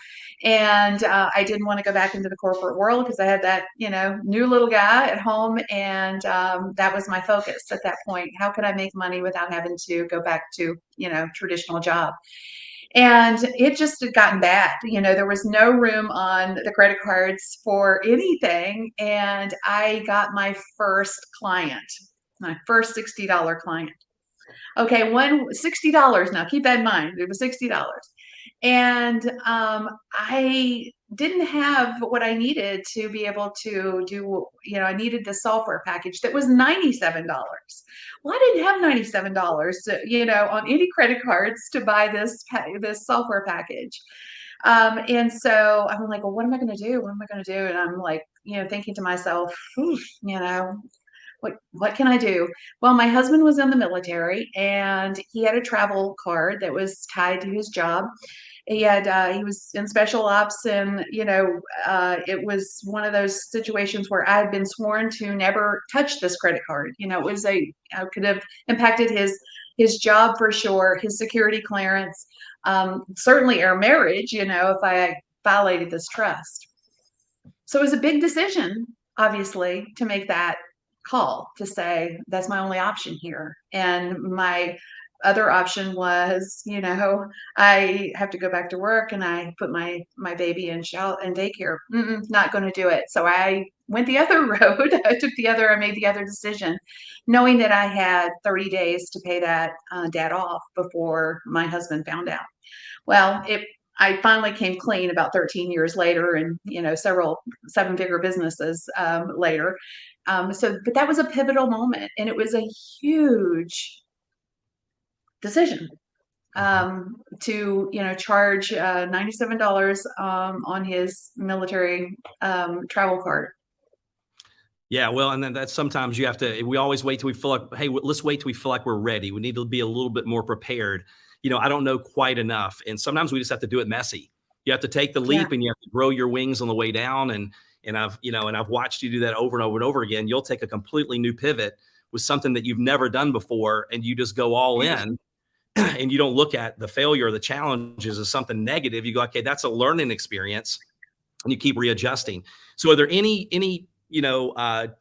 And I didn't want to go back into the corporate world, because I had that, new little guy at home. And that was my focus at that point. How could I make money without having to go back to, traditional job? And it just had gotten bad. There was no room on the credit cards for anything. And I got my first client, my first $60 client. Okay, $60. Now keep that in mind. It was $60. And I didn't have what I needed to be able to do, I needed the software package that was $97. Well, I didn't have $97, on any credit cards to buy this software package. And so I'm like, well, what am I going to do? What am I going to do? And I'm like, thinking to myself, what can I do? Well, my husband was in the military, and he had a travel card that was tied to his job. He was in special ops, and it was one of those situations where I had been sworn to never touch this credit card. It was could have impacted his job for sure, his security clearance, certainly our marriage, if I violated this trust. So it was a big decision, obviously, to make that call, to say that's my only option here. And my other option was, I have to go back to work, and I put my baby in daycare. Not going to do it. So I went the other road. I made the other decision, knowing that I had 30 days to pay that debt off before my husband found out. Well, I finally came clean about 13 years later, and several seven-figure businesses later. But that was a pivotal moment, and it was a huge decision to charge $97 on his military travel card.
Yeah, well, and then that's sometimes you have to. We always wait till we feel like, hey, let's wait till we feel like we're ready. We need to be a little bit more prepared. I don't know quite enough, and sometimes we just have to do it messy. You have to take the leap, and you have to grow your wings on the way down. And I've watched you do that over and over and over again. You'll take a completely new pivot with something that you've never done before, and you just go all in. And you don't look at the failure or the challenges as something negative. You go, okay, that's a learning experience, and you keep readjusting. So, are there any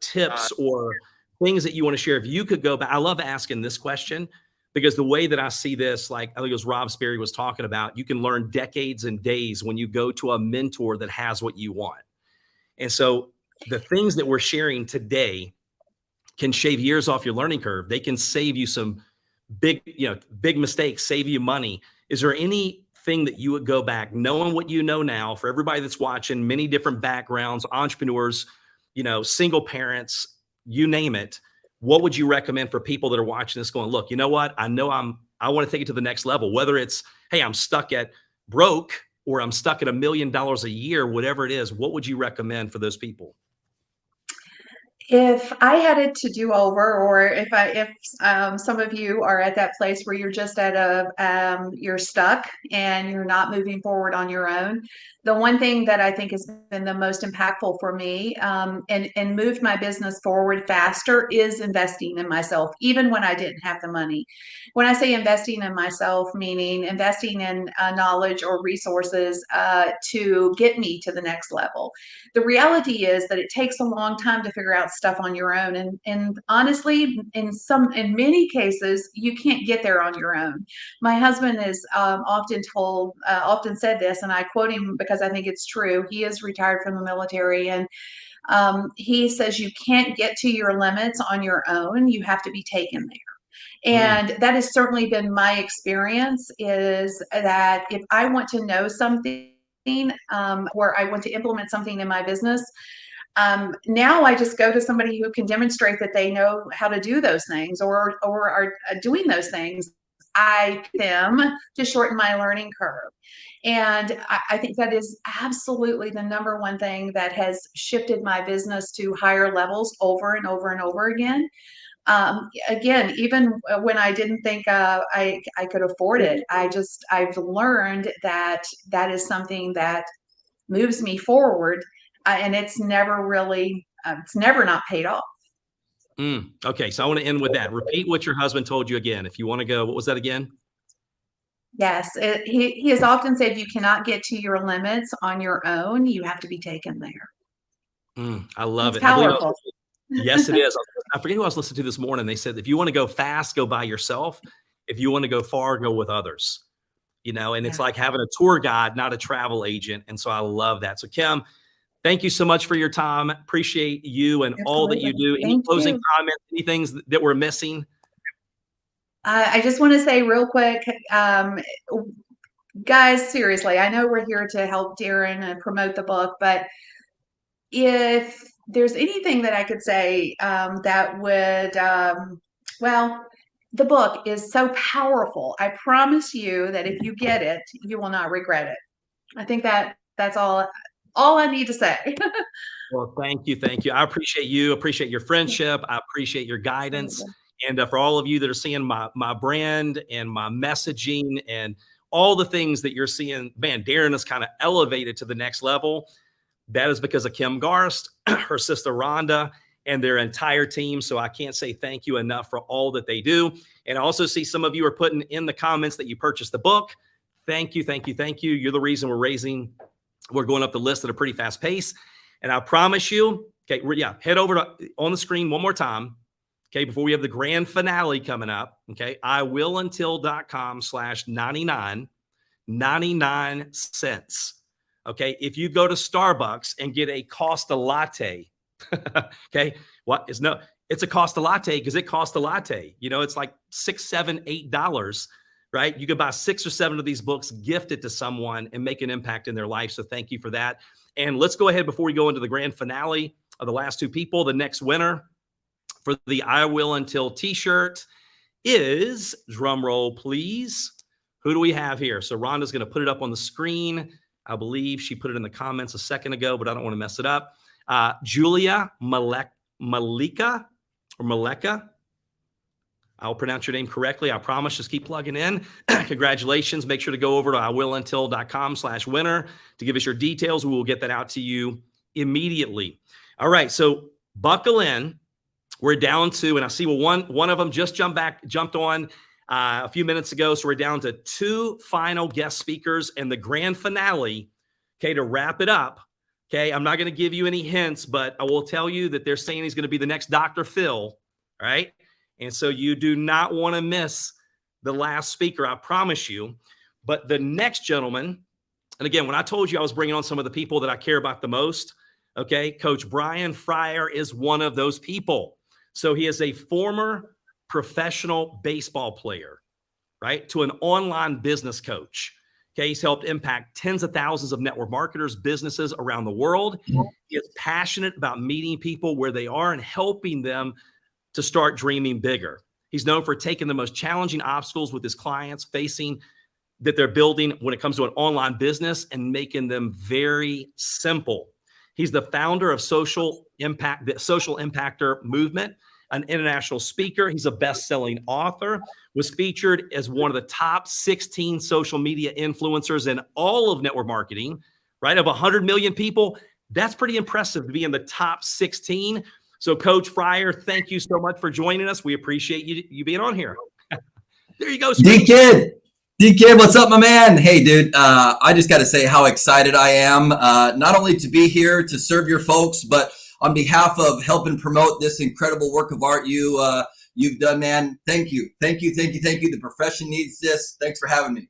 tips or things that you want to share? If you could go back, I love asking this question, because the way that I see this, like I think it was Rob Sperry was talking about, you can learn decades and days when you go to a mentor that has what you want. And so the things that we're sharing today can shave years off your learning curve. They can save you some big mistakes, save you money. Is there anything that you would go back, knowing what you know now, for everybody that's watching, many different backgrounds, entrepreneurs, single parents, you name it? What would you recommend for people that are watching this going, look, you know what? I want to take it to the next level, whether it's, hey, I'm stuck at broke, or I'm stuck at $1 million a year, whatever it is. What would you recommend for those people?
If I had it to do over, or if some of you are at that place where you're just at you're stuck and you're not moving forward on your own, the one thing that I think has been the most impactful for me, and moved my business forward faster, is investing in myself, even when I didn't have the money. When I say investing in myself, meaning investing in knowledge or resources to get me to the next level. The reality is that it takes a long time to figure out stuff on your own, and honestly, in many cases, you can't get there on your own. My husband is often said this, and I quote him because I think it's true. He is retired from the military, and he says you can't get to your limits on your own. You have to be taken there. And that has certainly been my experience, is that if I want to know something, where I want to implement something in my business, now I just go to somebody who can demonstrate that they know how to do those things, or are doing those things. I them to shorten my learning curve. And I think that is absolutely the number one thing that has shifted my business to higher levels over and over and over again. Again, even when I didn't think I could afford it, I've learned that that is something that moves me forward, and it's never not paid off.
Okay, so I want to end with that. Repeat what your husband told you again. If you want to go, what was that again?
Yes, he has often said you cannot get to your limits on your own. You have to be taken there.
I love
It's
it. I believe
powerful.
yes, it is. I forget who I was listening to this morning. They said, if you want to go fast, go by yourself. If you want to go far, go with others. And it's
Yeah.
like having a tour guide, not a travel agent. And so I love that. So Kim, thank you so much for your time. Appreciate you and all that you
Absolutely.
do. Any
Thank
closing
you.
comments, any things that we're missing?
I just want to say real quick, guys, seriously, I know we're here to help Darren and promote the book, but if there's anything that I could say, that would, well, the book is so powerful. I promise you that if you get it, you will not regret it. I think that's all I need to say.
Well, thank you. Thank you. I appreciate you. Appreciate your friendship. I appreciate your guidance. And for all of you that are seeing my brand and my messaging and all the things that you're seeing, man, Darren has kind of elevated to the next level. That is because of Kim Garst, her sister Rhonda, and their entire team. So I can't say thank you enough for all that they do. And I also see some of you are putting in the comments that you purchased the book. Thank you. Thank you. Thank you. You're the reason we're going up the list at a pretty fast pace. And I promise you, okay, head over to on the screen one more time. Okay, before we have the grand finale coming up. Okay, iwilluntil.com/99, 99 cents. Okay, if you go to Starbucks and get a Costa latte, okay, it's a Costa latte because it costs a latte. It's like $6, $7, $8, right? You could buy 6 or 7 of these books, gift it to someone, and make an impact in their life. So thank you for that. And let's go ahead before we go into the grand finale of the last 2 people. The next winner for the I Will Until t-shirt is, drum roll, please. Who do we have here? So Rhonda's going to put it up on the screen. I believe she put it in the comments a second ago, but I don't want to mess it up. Julia Malika. I'll pronounce your name correctly. I promise. Just keep plugging in. Congratulations. Make sure to go over to iwilluntil.com/winner to give us your details. We will get that out to you immediately. All right. So buckle in. We're down to, and I see one of them just jumped on a few minutes ago. So we're down to 2 final guest speakers and the grand finale. Okay. To wrap it up. Okay. I'm not going to give you any hints, but I will tell you that they're saying he's going to be the next Dr. Phil. All right. And so you do not want to miss the last speaker, I promise you. But the next gentleman, and again, when I told you I was bringing on some of the people that I care about the most, okay, Coach Brian Fryer is one of those people. So he is a former professional baseball player, right, to an online business coach. Okay, he's helped impact tens of thousands of network marketers, businesses around the world. He is passionate about meeting people where they are and helping them to start dreaming bigger. He's known for taking the most challenging obstacles with his clients facing that they're building when it comes to an online business and making them very simple. He's the founder of the Social Impactor Movement, an international speaker. He's a best-selling author, was featured as one of the top 16 social media influencers in all of network marketing, right? Of 100 million people, that's pretty impressive to be in the top 16. So Coach Fryer, thank you so much for joining us. We appreciate you being on here. There you go.
D-Kid, what's up, my man? Hey, dude, I just got to say how excited I am, not only to be here to serve your folks, but on behalf of helping promote this incredible work of art you've done, man. Thank you. The profession needs this. Thanks for having me.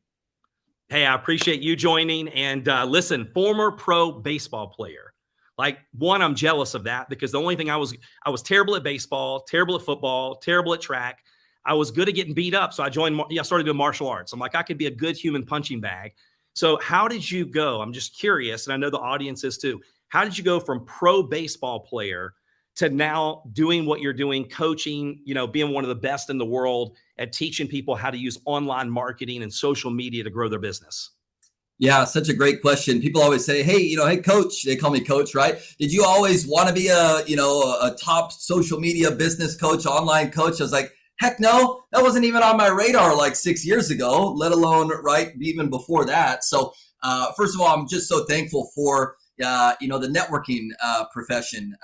Hey, I appreciate you joining. And listen, former pro baseball player. Like, one, I'm jealous of that because the only thing I was terrible at baseball, terrible at football, terrible at track. I was good at getting beat up. So I started doing martial arts. I'm like, I could be a good human punching bag. So how did you go? I'm just curious. And I know the audience is too. How did you go from pro baseball player to now doing what you're doing, coaching, being one of the best in the world at teaching people how to use online marketing and social media to grow their business?
Yeah, such a great question. People always say, hey, hey, coach, they call me coach, right? Did you always want to be a top social media business coach, online coach? I was like, heck no, that wasn't even on my radar like 6 years ago, let alone right even before that. So first of all, I'm just so thankful for the networking profession.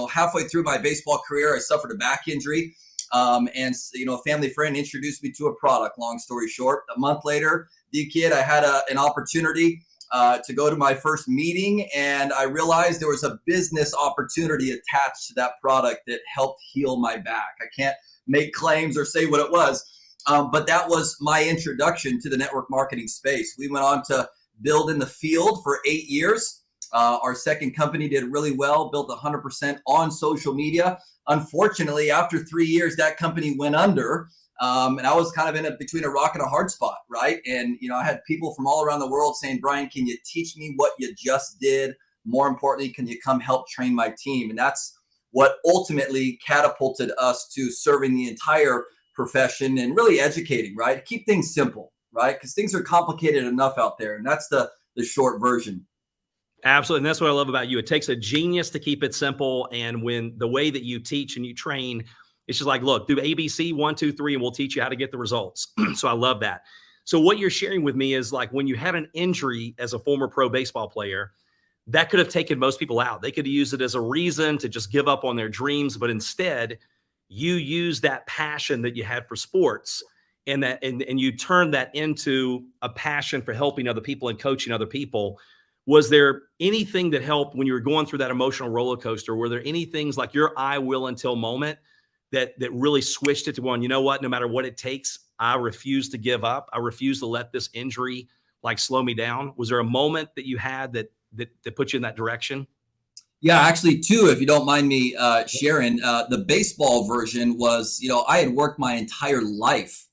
Halfway through my baseball career, I suffered a back injury, and a family friend introduced me to a product. Long story short, a month later, D-Kid, I had an opportunity to go to my first meeting, and I realized there was a business opportunity attached to that product that helped heal my back. I can't make claims or say what it was, but that was my introduction to the network marketing space. We went on to build in the field for 8 years. Our second company did really well, built 100% on social media. Unfortunately, after 3 years, that company went under. And I was kind of between a rock and a hard spot, right? And, I had people from all around the world saying, Brian, can you teach me what you just did? More importantly, can you come help train my team? And that's what ultimately catapulted us to serving the entire profession and really educating, right? Keep things simple, right? Because things are complicated enough out there. And that's the short version.
Absolutely. And that's what I love about you. It takes a genius to keep it simple. And when the way that you teach and you train, it's just like, look, do ABC 1, 2, 3, and we'll teach you how to get the results. So I love that. So what you're sharing with me is like when you had an injury as a former pro baseball player, that could have taken most people out. They could have used it as a reason to just give up on their dreams. But instead, you used that passion that you had for sports and you turned that into a passion for helping other people and coaching other people. Was there anything that helped when you were going through that emotional roller coaster? Were there any things like your I will until moment that really switched it to going, you know what, no matter what it takes, I refuse to give up. I refuse to let this injury like slow me down. Was there a moment that you had that put you in that direction?
Yeah, actually, two, if you don't mind me sharing. The baseball version was, I had worked my entire life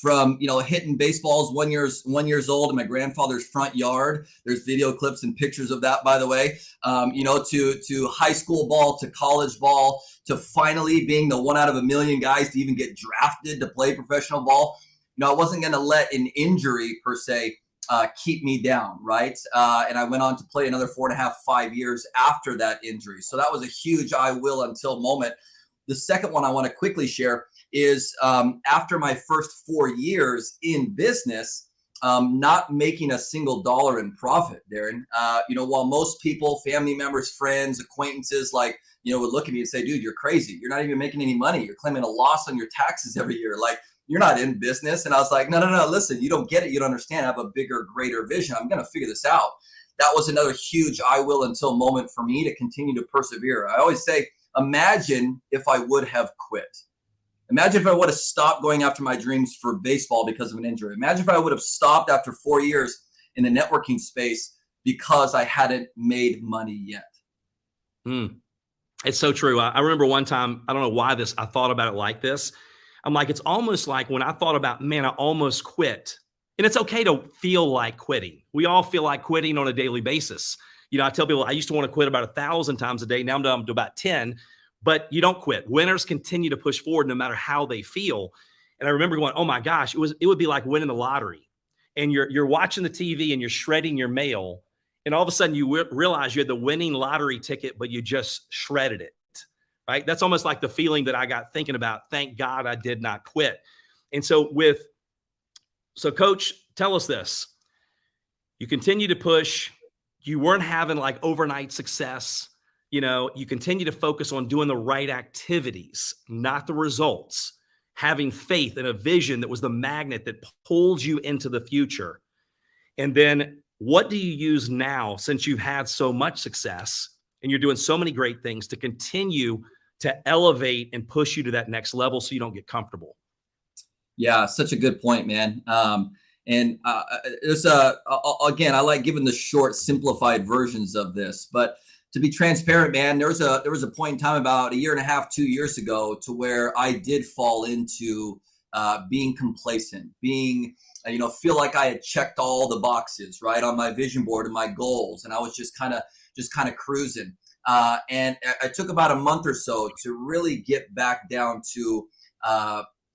from, hitting baseballs 1 year old in my grandfather's front yard. There's video clips and pictures of that, by the way, to high school ball, to college ball, to finally being the one out of a million guys to even get drafted to play professional ball. I wasn't going to let an injury per se keep me down, right? And I went on to play another 4.5, 5 years after that injury. So that was a huge I will until moment. The second one I want to quickly share is after my first 4 years in business, not making a single dollar in profit, Darren. While most people, family members, friends, acquaintances, would look at me and say, dude, you're crazy. You're not even making any money. You're claiming a loss on your taxes every year. You're not in business. And I was like, no, listen, you don't get it. You don't understand. I have a bigger, greater vision. I'm going to figure this out. That was another huge I will until moment for me to continue to persevere. I always say, imagine if I would have quit. Imagine if I would have stopped going after my dreams for baseball because of an injury. Imagine if I would have stopped after 4 years in the networking space because I hadn't made money yet.
It's so true. I remember one time, I don't know why I thought about it like this. I'm like, it's almost like when I thought about, man, I almost quit. And it's okay to feel like quitting. We all feel like quitting on a daily basis. I tell people I used to want to quit about 1,000 times a day. Now I'm down to about 10. But you don't quit. Winners continue to push forward no matter how they feel. And I remember going, oh my gosh, it would be like winning the lottery. And you're watching the TV and you're shredding your mail And all of a sudden you realize you had the winning lottery ticket, but you just shredded it, right? That's almost like the feeling that I got thinking about, thank God I did not quit. And so Coach, tell us this. You continue to push. You weren't having like overnight success. You continue to focus on doing the right activities, not the results, having faith and a vision that was the magnet that pulled you into the future. And then what do you use now, since you've had so much success and you're doing so many great things, to continue to elevate and push you to that next level so you don't get comfortable?
Yeah, such a good point, man. There's again, I like giving the short, simplified versions of this, but to be transparent, man, there was a point in time about 1.5 2 years ago to where I did fall into being complacent, being feel like I had checked all the boxes right on my vision board and my goals, and I was just kind of cruising. And I took about a month or so to really get back down to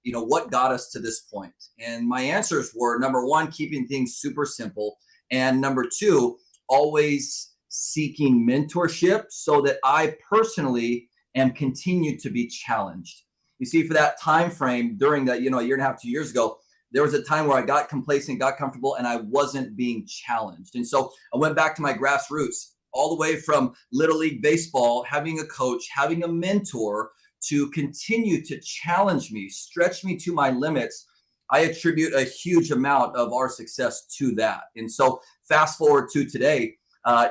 what got us to this point. And my answers were, number one, keeping things super simple, and number two, always seeking mentorship so that I personally am continued to be challenged. You see, for that time frame during that 1.5 2 years ago, there was a time where I got complacent, got comfortable, and I wasn't being challenged. And so I went back to my grassroots, all the way from Little League Baseball, having a coach, having a mentor to continue to challenge me, stretch me to my limits. I attribute a huge amount of our success to that. And so fast forward to today,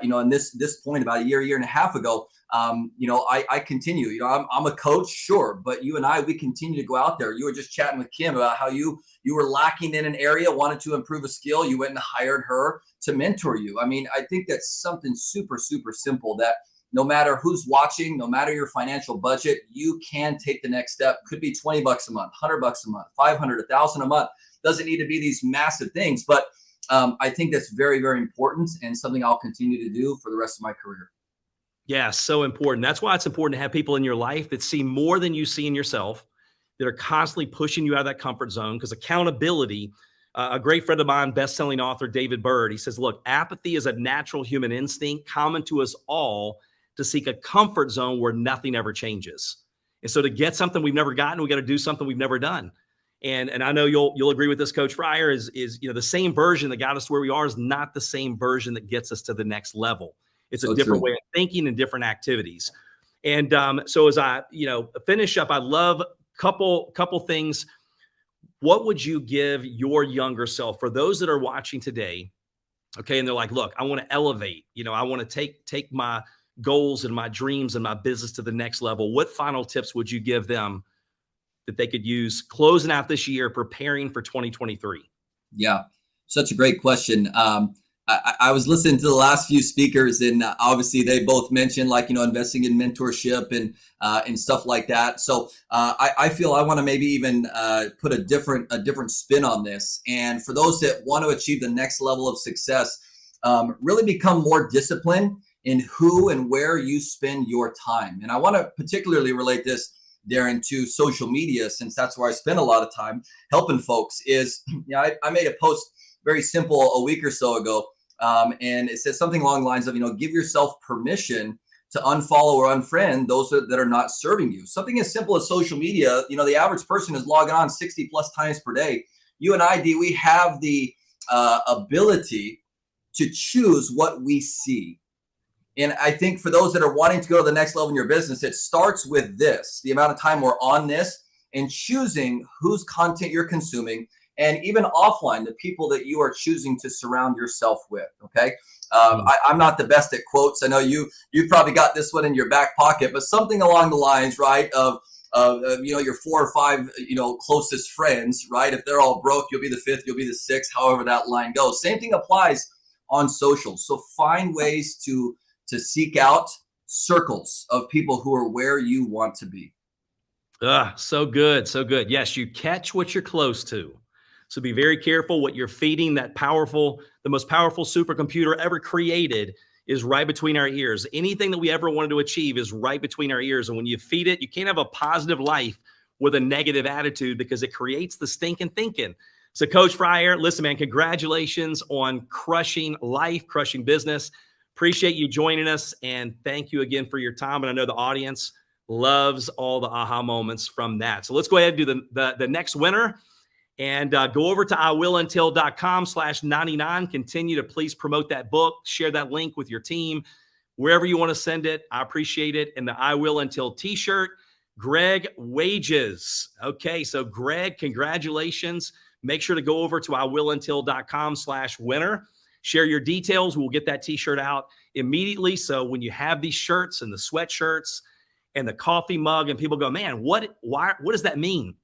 in this point about a year and a half ago, I continue. I'm a coach, sure, but you and I, we continue to go out there. You were just chatting with Kim about how you were lacking in an area, wanted to improve a skill. You went and hired her to mentor you. I mean, I think that's something super, super simple that no matter who's watching, no matter your financial budget, you can take the next step. Could be $20 a month, $100 a month, 500, 1,000 a month. Doesn't need to be these massive things, but I think that's very, very important and something I'll continue to do for the rest of my career.
Yeah, so important. That's why it's important to have people in your life that see more than you see in yourself, that are constantly pushing you out of that comfort zone, because accountability, a great friend of mine, best-selling author David Bird, he says, look, apathy is a natural human instinct common to us all to seek a comfort zone where nothing ever changes. And so to get something we've never gotten, we got to do something we've never done. And I know you'll agree with this, Coach Fryer, is the same version that got us where we are is not the same version that gets us to the next level. It's a different way of thinking and different activities. And so as I finish up, I love couple things. What would you give your younger self, for those that are watching today? Okay, and they're like, look, I want to elevate. I want to take my goals and my dreams and my business to the next level. What final tips would you give them that they could use closing out this year, preparing for 2023?
Yeah, such a great question. I was listening to the last few speakers, and obviously they both mentioned investing in mentorship and stuff like that. So I feel I want to maybe even put a different spin on this. And for those that want to achieve the next level of success, really become more disciplined in who and where you spend your time. And I want to particularly relate this, Darren, to social media, since that's where I spend a lot of time helping folks. I made a post very simple a week or so ago, and it says something along the lines of, give yourself permission to unfollow or unfriend those that are not serving you. Something as simple as social media. The average person is logging on 60 plus times per day. You and I, we have the ability to choose what we see. And I think for those that are wanting to go to the next level in your business, it starts with this, the amount of time we're on this, and choosing whose content you're consuming, and even offline, the people that you are choosing to surround yourself with. Okay. I'm not the best at quotes. I know you've probably got this one in your back pocket, but something along the lines, right, of your 4 or 5, closest friends, right? If they're all broke, you'll be the 5th, you'll be the 6th, however that line goes. Same thing applies on social. So find ways to seek out circles of people who are where you want to be.
So good. So good. Yes, you catch what you're close to. So be very careful what you're feeding. The most powerful supercomputer ever created is right between our ears. Anything that we ever wanted to achieve is right between our ears. And when you feed it, you can't have a positive life with a negative attitude, because it creates the stinking thinking. So Coach Fryer, listen, man, congratulations on crushing life, crushing business. Appreciate you joining us. And thank you again for your time. And I know the audience loves all the aha moments from that. So let's go ahead and do the next winner. And go over to iwilluntil.com/99. Continue to please promote that book. Share that link with your team, wherever you want to send it. I appreciate it. And the I Will Until t-shirt, Greg Wages. Okay, so Greg, congratulations. Make sure to go over to iwilluntil.com/winner. Share your details. We'll get that t-shirt out immediately. So when you have these shirts and the sweatshirts and the coffee mug and people go, man, what does that mean?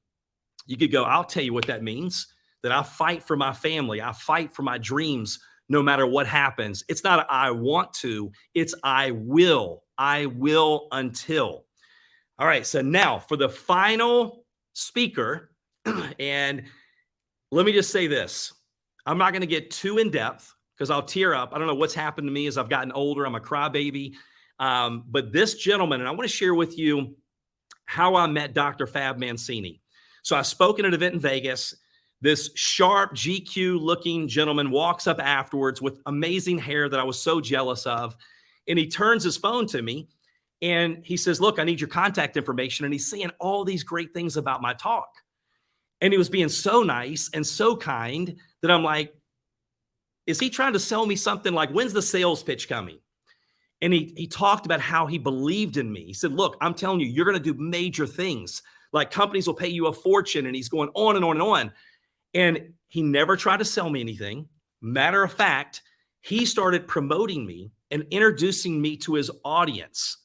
You could go, I'll tell you what that means, that I fight for my family. I fight for my dreams no matter what happens. It's not I want to, it's I will until. All right, so now for the final speaker, and let me just say this. I'm not going to get too in depth because I'll tear up. I don't know what's happened to me as I've gotten older. I'm a crybaby. But this gentleman, and I want to share with you how I met Dr. Fab Mancini. So I spoke at an event in Vegas. This sharp GQ looking gentleman walks up afterwards with amazing hair that I was so jealous of. And he turns his phone to me and he says, look, I need your contact information. And he's saying all these great things about my talk. And he was being so nice and so kind that I'm like, is he trying to sell me something? Like, when's the sales pitch coming? And he talked about how he believed in me. He said, look, I'm telling you, you're going to do major things. Like companies will pay you a fortune. And he's going on and on and on. And he never tried to sell me anything. Matter of fact, he started promoting me and introducing me to his audience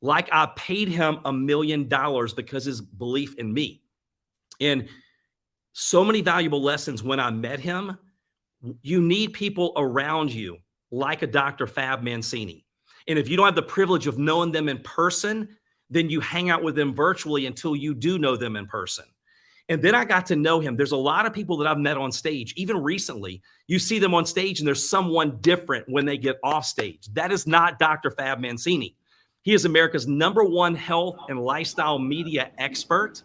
like I paid him $1 million because his belief in me. And so many valuable lessons when I met him. You need people around you like a Dr. Fab Mancini. And if you don't have the privilege of knowing them in person, then you hang out with them virtually until you do know them in person. And then I got to know him. There's a lot of people that I've met on stage, even recently. You see them on stage and there's someone different when they get off stage. That is not Dr. Fab Mancini. He is America's #1 health and lifestyle media expert.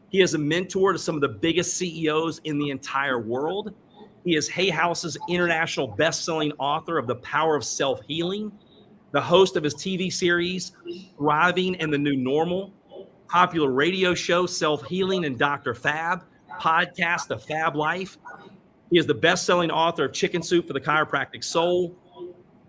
He is a mentor to some of the biggest CEOs in the entire world. He is Hay House's international best-selling author of The Power of Self-Healing, the host of his TV series, Thriving in the New Normal, popular radio show, Self-Healing and Dr. Fab, podcast, The Fab Life. He is the best-selling author of Chicken Soup for the Chiropractic Soul,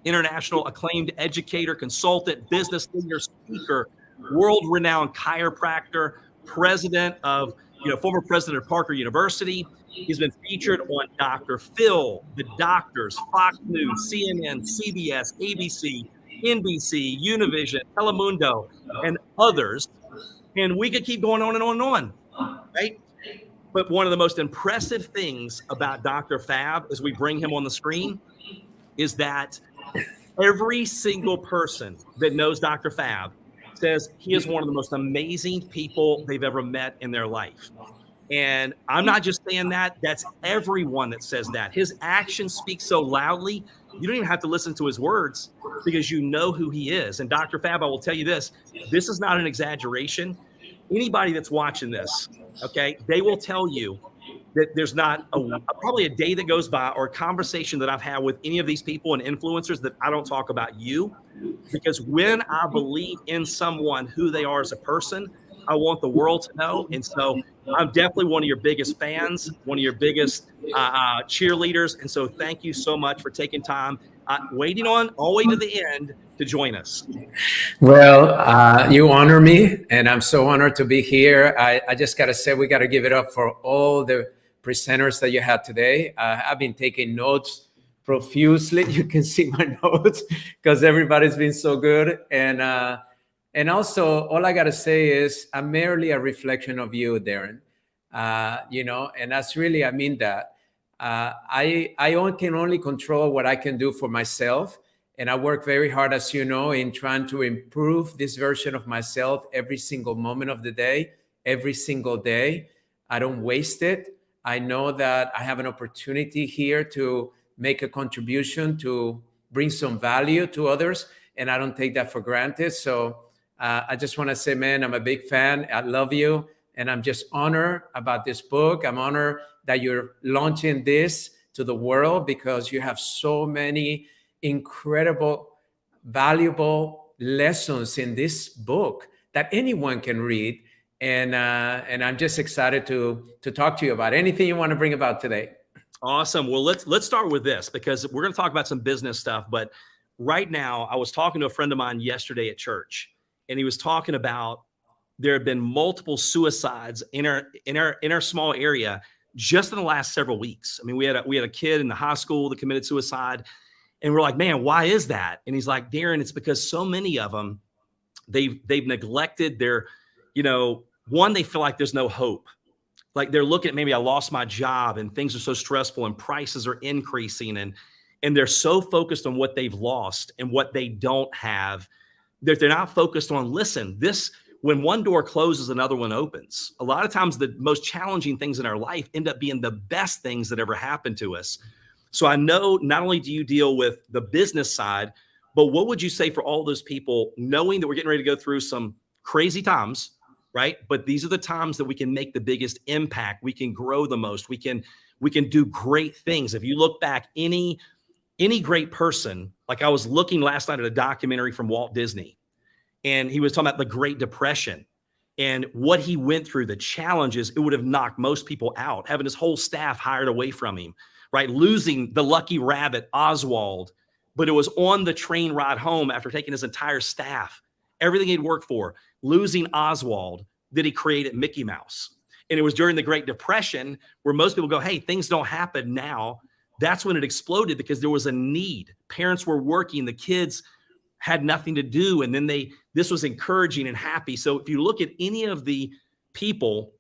international acclaimed educator, consultant, business leader, speaker, world-renowned chiropractor, president of, former president of Parker University. He's been featured on Dr. Phil, The Doctors, Fox News, CNN, CBS, ABC, NBC, Univision, Telemundo, and others. And we could keep going on and on and on, right? But one of the most impressive things about Dr. Fab as we bring him on the screen is that every single person that knows Dr. Fab says he is one of the most amazing people they've ever met in their life. And I'm not just saying that, that's everyone that says that. His actions speak so loudly, you don't even have to listen to his words because you know who he is. And Dr. Fab, I will tell you this is not an exaggeration. Anybody that's watching this, okay, they will tell you that there's not probably a day that goes by or a conversation that I've had with any of these people and influencers that I don't talk about you. Because when I believe in someone, who they are as a person, I want the world to know. And so I'm definitely one of your biggest fans, one of your biggest cheerleaders. And so thank you so much for taking time, waiting on all the way to the end to join us.
Well, you honor me, and I'm so honored to be here. I just got to say, we got to give it up for all the presenters that you had today. I've been taking notes profusely. You can see my notes because everybody's been so good. And also, all I got to say is I'm merely a reflection of you, Darren. And that's really, I mean that. I can only control what I can do for myself. And I work very hard, as you know, in trying to improve this version of myself every single moment of the day, every single day. I don't waste it. I know that I have an opportunity here to make a contribution, to bring some value to others. And I don't take that for granted. So I just want to say, man, I'm a big fan. I love you. And I'm just honored about this book. I'm honored that you're launching this to the world, because you have so many incredible, valuable lessons in this book that anyone can read. And I'm just excited to talk to you about anything you want to bring about today.
Awesome. Well, let's start with this, because we're going to talk about some business stuff. But right now, I was talking to a friend of mine yesterday at church, and he was talking about there have been multiple suicides in our small area just in the last several weeks. I mean, we had a kid in the high school that committed suicide, and we're like, man, why is that? And he's like, Darren, it's because so many of them, they've neglected their, one, they feel like there's no hope. Like they're looking at, maybe I lost my job and things are so stressful and prices are increasing, and they're so focused on what they've lost and what they don't have that they're not focused on, listen, when one door closes, another one opens. A lot of times the most challenging things in our life end up being the best things that ever happened to us. So I know not only do you deal with the business side, but what would you say for all those people, knowing that we're getting ready to go through some crazy times, right? But these are the times that we can make the biggest impact. We can grow the most. We can do great things. If you look back, any great person, like I was looking last night at a documentary from Walt Disney, and he was talking about the Great Depression and what he went through, the challenges. It would have knocked most people out, having his whole staff hired away from him, right? Losing the lucky rabbit, Oswald, but it was on the train ride home after taking his entire staff, everything he'd worked for, losing Oswald, that he created Mickey Mouse. And it was during the Great Depression where most people go, hey, things don't happen now. That's when it exploded, because there was a need. Parents were working, the kids had nothing to do. And then this was encouraging and happy. So if you look at any of the people,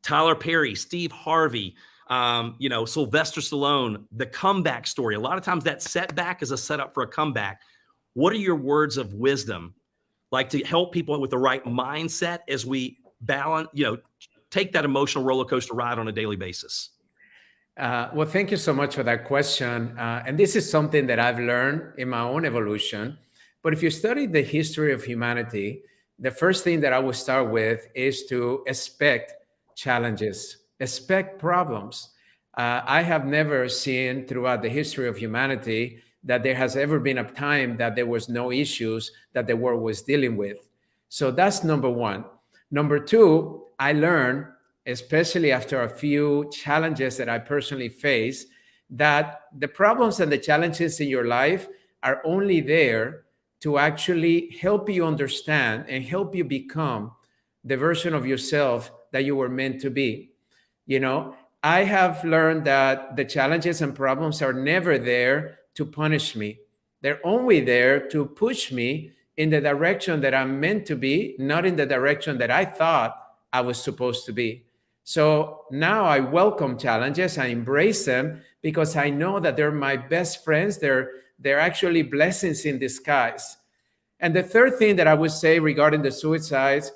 Tyler Perry, Steve Harvey, Sylvester Stallone, the comeback story, a lot of times that setback is a setup for a comeback. What are your words of wisdom, like to help people with the right mindset as we balance, take that emotional roller coaster ride on a daily basis?
Well, thank you so much for that question. And this is something that I've learned in my own evolution. But if you study the history of humanity, the first thing that I would start with is to expect challenges, expect problems. I have never seen throughout the history of humanity that there has ever been a time that there was no issues that the world was dealing with. So that's number one. Number two, I learned, especially after a few challenges that I personally face, that the problems and the challenges in your life are only there to actually help you understand and help you become the version of yourself that you were meant to be. I have learned that the challenges and problems are never there to punish me. They're only there to push me in the direction that I'm meant to be, not in the direction that I thought I was supposed to be. So now I welcome challenges, I embrace them, because I know that they're my best friends. They're actually blessings in disguise. And the third thing that I would say regarding the suicides,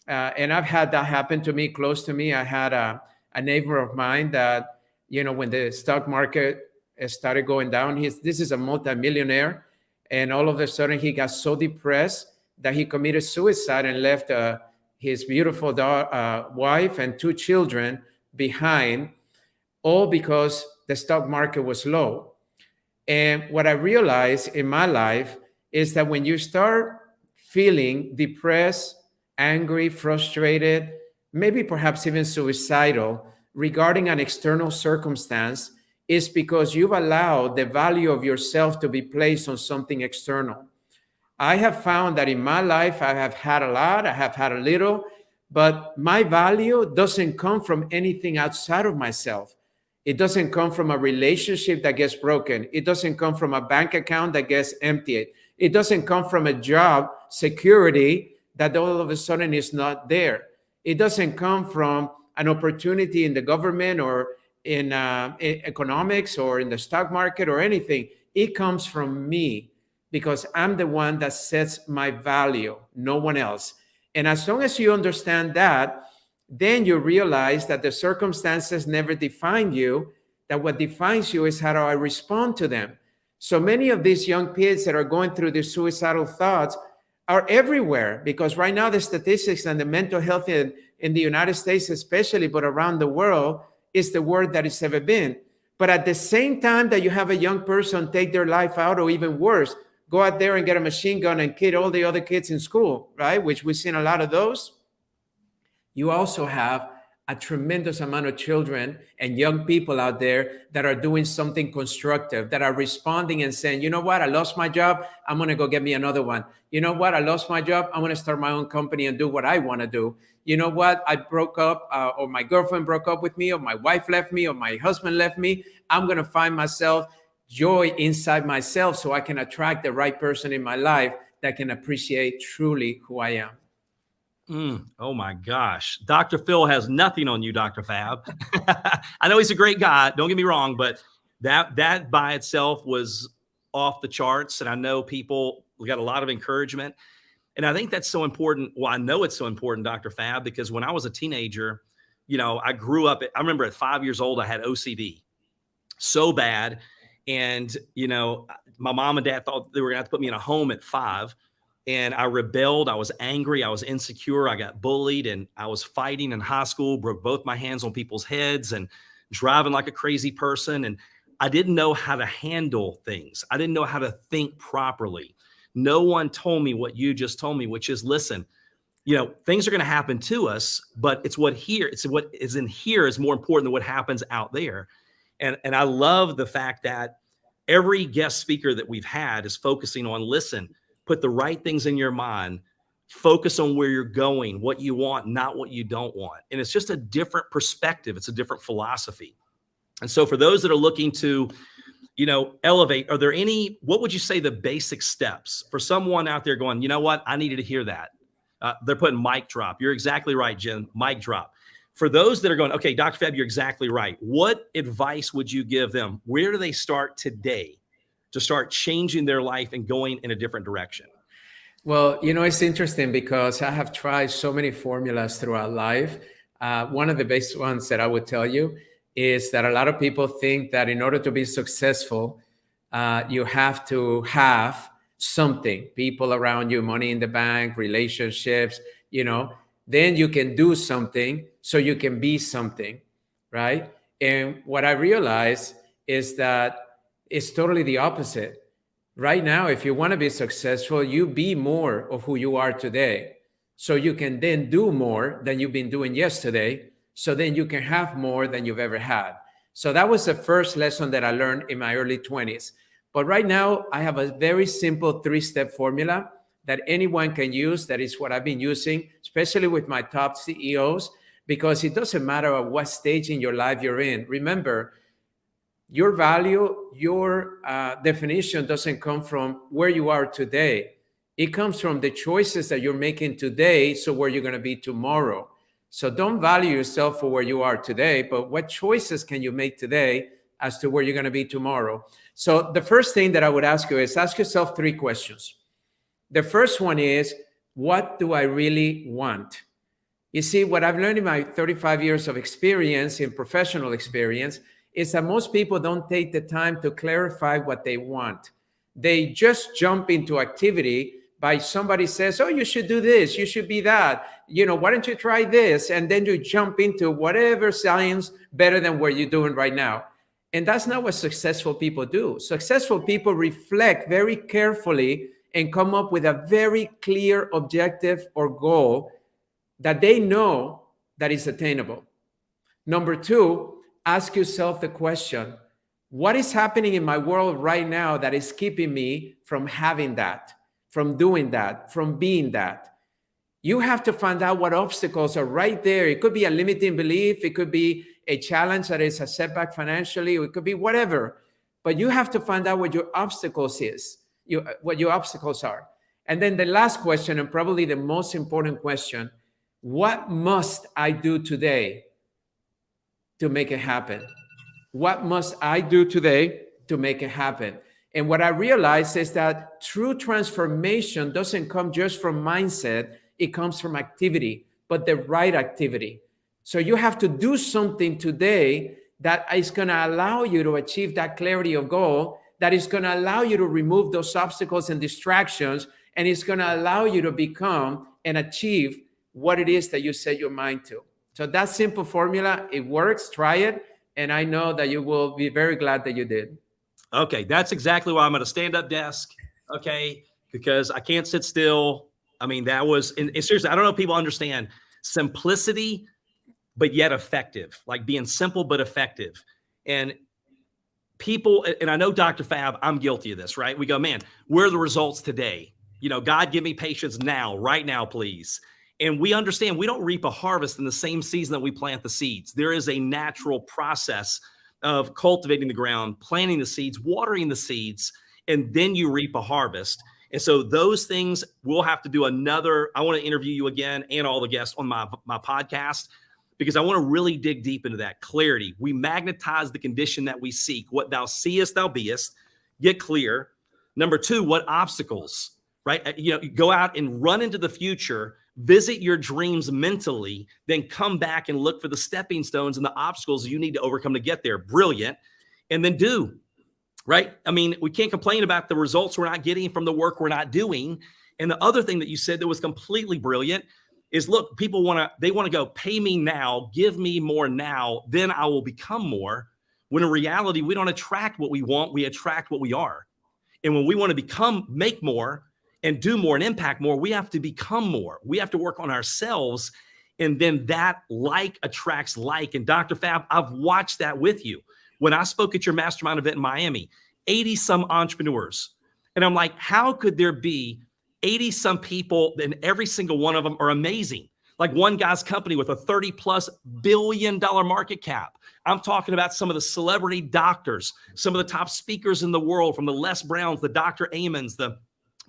and I've had that happen to me, close to me. I had a neighbor of mine that, when the stock market started going down, this is a multimillionaire, and all of a sudden he got so depressed that he committed suicide and left his beautiful wife and 2 children behind, all because the stock market was low. And what I realized in my life is that when you start feeling depressed, angry, frustrated, maybe perhaps even suicidal regarding an external circumstance, is because you've allowed the value of yourself to be placed on something external. I have found that in my life, I have had a lot, I have had a little, but my value doesn't come from anything outside of myself. It doesn't come from a relationship that gets broken. It doesn't come from a bank account that gets emptied. It doesn't come from a job security that all of a sudden is not there. It doesn't come from an opportunity in the government or in economics or in the stock market or anything. It comes from me, because I'm the one that sets my value, no one else. And as long as you understand that, then you realize that the circumstances never define you, that what defines you is how do I respond to them. So many of these young kids that are going through these suicidal thoughts are everywhere, because right now the statistics and the mental health in the United States especially, but around the world, is the worst that it's ever been. But at the same time that you have a young person take their life out, or even worse, go out there and get a machine gun and kill all the other kids in school, right? Which we've seen a lot of those. You also have a tremendous amount of children and young people out there that are doing something constructive, that are responding and saying, you know what, I lost my job, I'm going to go get me another one. You know what, I lost my job, I'm going to start my own company and do what I want to do. You know what, I broke up, or my girlfriend broke up with me, or my wife left me, or my husband left me. I'm going to find myself joy inside myself so I can attract the right person in my life that can appreciate truly who I am.
Oh my gosh. Dr. Phil has nothing on you, Dr. Fab. I know he's a great guy. Don't get me wrong, but that by itself was off the charts. And I know people got a lot of encouragement. And I think that's so important. Well, I know it's so important, Dr. Fab, because when I was a teenager, I grew up, I remember at 5 years old, I had OCD so bad. And, my mom and dad thought they were going to have to put me in a home at 5. And I rebelled. I was angry. I was insecure. I got bullied, and I was fighting in high school, broke both my hands on people's heads and driving like a crazy person. And I didn't know how to handle things. I didn't know how to think properly. No one told me what you just told me, which is, listen, things are going to happen to us, but it's what is in here is more important than what happens out there. And I love the fact that every guest speaker that we've had is focusing on, listen, put the right things in your mind, focus on where you're going, what you want, not what you don't want. And it's just a different perspective. It's a different philosophy. And so for those that are looking to, elevate, what would you say the basic steps for someone out there going, you know what, I needed to hear that. They're putting mic drop. You're exactly right, Jen, mic drop. For those that are going, okay, Dr. Fab, you're exactly right. What advice would you give them? Where do they start today to start changing their life and going in a different direction?
Well, it's interesting because I have tried so many formulas throughout life. One of the best ones that I would tell you is that a lot of people think that in order to be successful, you have to have something, people around you, money in the bank, relationships, then you can do something so you can be something, right? And what I realized is that it's totally the opposite. Right now, if you want to be successful, you be more of who you are today. So you can then do more than you've been doing yesterday. So then you can have more than you've ever had. So that was the first lesson that I learned in my early 20s. But right now, I have a very simple 3-step formula that anyone can use. That is what I've been using, especially with my top CEOs, because it doesn't matter at what stage in your life you're in. Remember, your value, your definition doesn't come from where you are today. It comes from the choices that you're making today, so where you're going to be tomorrow. So don't value yourself for where you are today, but what choices can you make today as to where you're going to be tomorrow? So the first thing that I would ask you is ask yourself 3 questions. The first one is, what do I really want? You see, what I've learned in my 35 years of experience, in professional experience, is that most people don't take the time to clarify what they want. They just jump into activity by somebody says, oh, you should do this, you should be that, why don't you try this? And then you jump into whatever sounds better than what you're doing right now. And that's not what successful people do. Successful people reflect very carefully and come up with a very clear objective or goal that they know that is attainable. Number 2, ask yourself the question, what is happening in my world right now that is keeping me from having that, from doing that, from being that? You have to find out what obstacles are right there. It could be a limiting belief. It could be a challenge that is a setback financially. It could be whatever. But you have to find out what your obstacles what your obstacles are. And then the last question, and probably the most important question, what must I do today to make it happen? What must I do today to make it happen? And what I realized is that true transformation doesn't come just from mindset. It comes from activity, but the right activity. So you have to do something today that is going to allow you to achieve that clarity of goal, that is going to allow you to remove those obstacles and distractions, and it's going to allow you to become and achieve what it is that you set your mind to. So that simple formula, it works. Try it. And I know that you will be very glad that you did.
Okay, that's exactly why I'm at a stand-up desk. Okay, because I can't sit still. I mean, that was, and seriously, I don't know if people understand simplicity, but yet effective, like being simple but effective. And people, and I know Dr. Fab, I'm guilty of this, right? We go, man, where are the results today? You know, God, give me patience now, right now, please. And we understand we don't reap a harvest in the same season that we plant the seeds. There is a natural process of cultivating the ground, planting the seeds, watering the seeds, and then you reap a harvest. And so those things we'll have to do another. I want to interview you again and all the guests on my podcast, because I want to really dig deep into that clarity. We magnetize the condition that we seek. What thou seest, thou beest. Get clear. Number two, what obstacles, right? You know, go out and run into the future, visit your dreams mentally, then come back and look for the stepping stones and the obstacles you need to overcome to get there. Brilliant. And then do, right? I mean, we can't complain about the results we're not getting from the work we're not doing. And the other thing that you said that was completely brilliant is, look, people they want to go, pay me now, give me more now, then I will become more. When in reality, we don't attract what we want, we attract what we are. And when we want to make more and do more and impact more, we have to become more. We have to work on ourselves. And then that like attracts like. And Dr. Fab, I've watched that with you. When I spoke at your mastermind event in Miami, 80 some entrepreneurs. And I'm like, how could there be 80 some people and every single one of them are amazing? Like one guy's company with a $30+ billion market cap. I'm talking about some of the celebrity doctors, some of the top speakers in the world, from the Les Browns, the Dr. Amons, the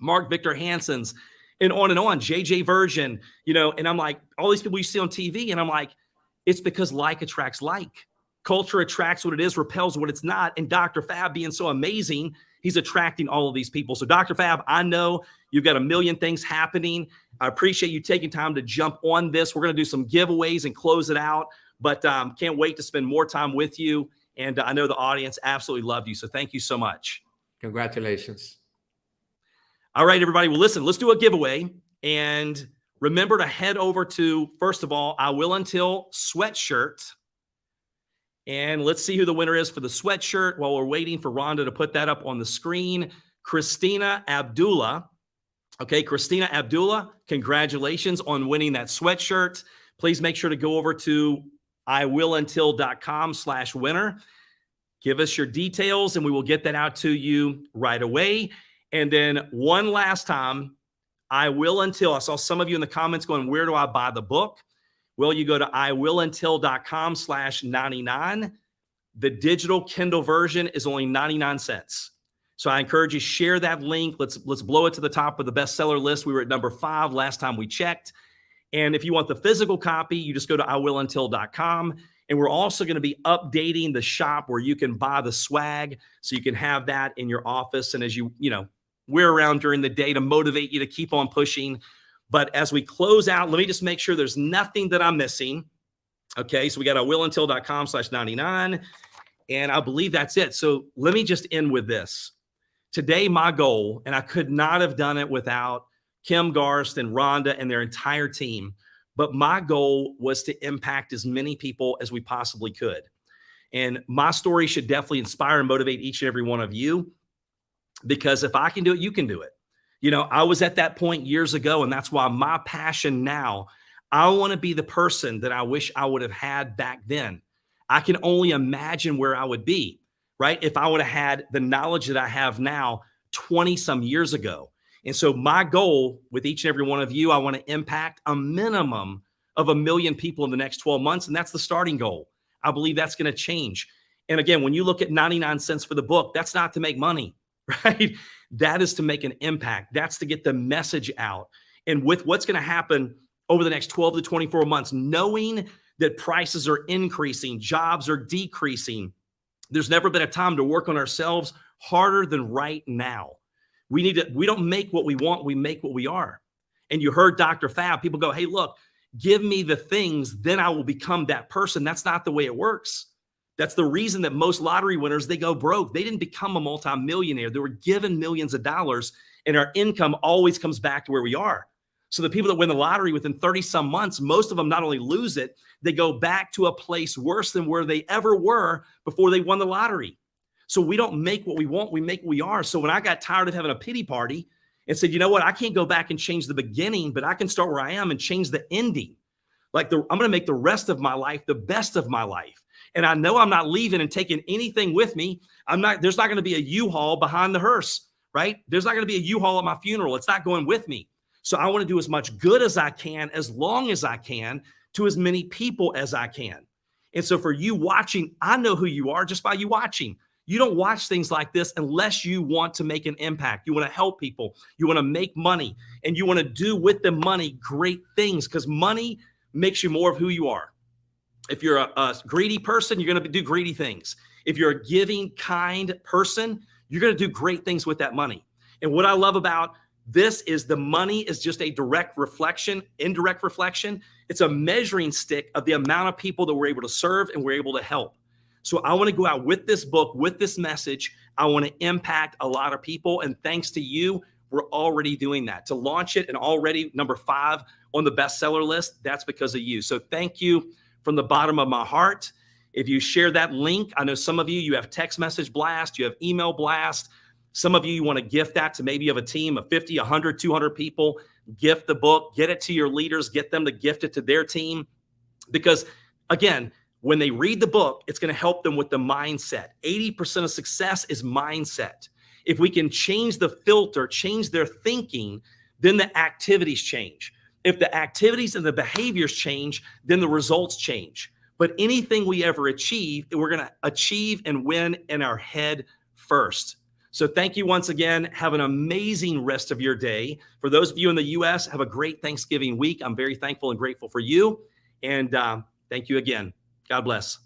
Mark Victor Hansons, and on, JJ Virgin, you know, and I'm like, all these people you see on TV, and I'm like, it's because like attracts like. Culture attracts what it is, repels what it's not. And Dr. Fab, being so amazing, he's attracting all of these people. So Dr. Fab, I know you've got a million things happening. I appreciate you taking time to jump on this. We're going to do some giveaways and close it out, but can't wait to spend more time with you. And I know the audience absolutely loved you. So thank you so much.
Congratulations.
All right, everybody. Well, listen, let's do a giveaway. And remember to head over to, first of all, I Will Until sweatshirt. And let's see who the winner is for the sweatshirt while we're waiting for Rhonda to put that up on the screen. Christina Abdullah. Okay, Christina Abdullah, congratulations on winning that sweatshirt. Please make sure to go over to iwilluntil.com/winner. Give us your details and we will get that out to you right away. And then one last time, I Will Until. I saw some of you in the comments going, where do I buy the book? Well, you go to iwilluntil.com/99. The digital Kindle version is only 99 cents. So I encourage you, share that link. Let's blow it to the top of the bestseller list. We were at number 5 last time we checked. And if you want the physical copy, you just go to iwilluntil.com. And we're also going to be updating the shop where you can buy the swag, so you can have that in your office. And as we're around during the day to motivate you to keep on pushing. But as we close out, let me just make sure there's nothing that I'm missing. Okay, so we got iwilluntil.com/99. And I believe that's it. So let me just end with this. Today, my goal, and I could not have done it without Kim Garst and Rhonda and their entire team, but my goal was to impact as many people as we possibly could. And my story should definitely inspire and motivate each and every one of you, because if I can do it, you can do it. You know, I was at that point years ago, and that's why my passion now, I want to be the person that I wish I would have had back then. I can only imagine where I would be, right? If I would have had the knowledge that I have now 20 some years ago. And so my goal with each and every one of you, I want to impact a minimum of 1 million people in the next 12 months. And that's the starting goal. I believe that's going to change. And again, when you look at 99 cents for the book, that's not to make money, right? That is to make an impact. That's to get the message out. And with what's going to happen over the next 12 to 24 months, knowing that prices are increasing, jobs are decreasing, there's never been a time to work on ourselves harder than right now. We don't make what we want, we make what we are. And you heard Dr. Fab, people go, hey, look, give me the things, then I will become that person. That's not the way it works. That's the reason that most lottery winners, they go broke. They didn't become a multimillionaire. They were given millions of dollars, and our income always comes back to where we are. So the people that win the lottery within 30 some months, most of them not only lose it, they go back to a place worse than where they ever were before they won the lottery. So we don't make what we want, we make what we are. So when I got tired of having a pity party and said, you know what, I can't go back and change the beginning, but I can start where I am and change the ending. I'm going to make the rest of my life the best of my life. And I know I'm not leaving and taking anything with me. There's not going to be a U-Haul behind the hearse, right? There's not going to be a U-Haul at my funeral. It's not going with me. So I want to do as much good as I can, as long as I can, to as many people as I can. And so for you watching, I know who you are just by you watching. You don't watch things like this unless you want to make an impact. You want to help people. You want to make money, and you want to do with the money great things, because money makes you more of who you are. If you're a greedy person, you're going to do greedy things. If you're a giving, kind person, you're going to do great things with that money. And what I love about this is the money is just a direct reflection, indirect reflection. It's a measuring stick of the amount of people that we're able to serve and we're able to help. So I want to go out with this book, with this message. I want to impact a lot of people. And thanks to you, we're already doing that. To launch it and already number 5 on the bestseller list, that's because of you. So thank you from the bottom of my heart. If you share that link, I know some of you have text message blast, you have email blast. Some of you want to gift that to maybe you have a team of 50, 100, 200 people. Gift the book, get it to your leaders, get them to gift it to their team. Because again, when they read the book, it's going to help them with the mindset. 80% of success is mindset. If we can change the filter, change their thinking, then the activities change. If the activities and the behaviors change, then the results change. But anything we ever achieve, we're going to achieve and win in our head first. So thank you once again. Have an amazing rest of your day. For those of you in the U.S., have a great Thanksgiving week. I'm very thankful and grateful for you. And thank you again. God bless.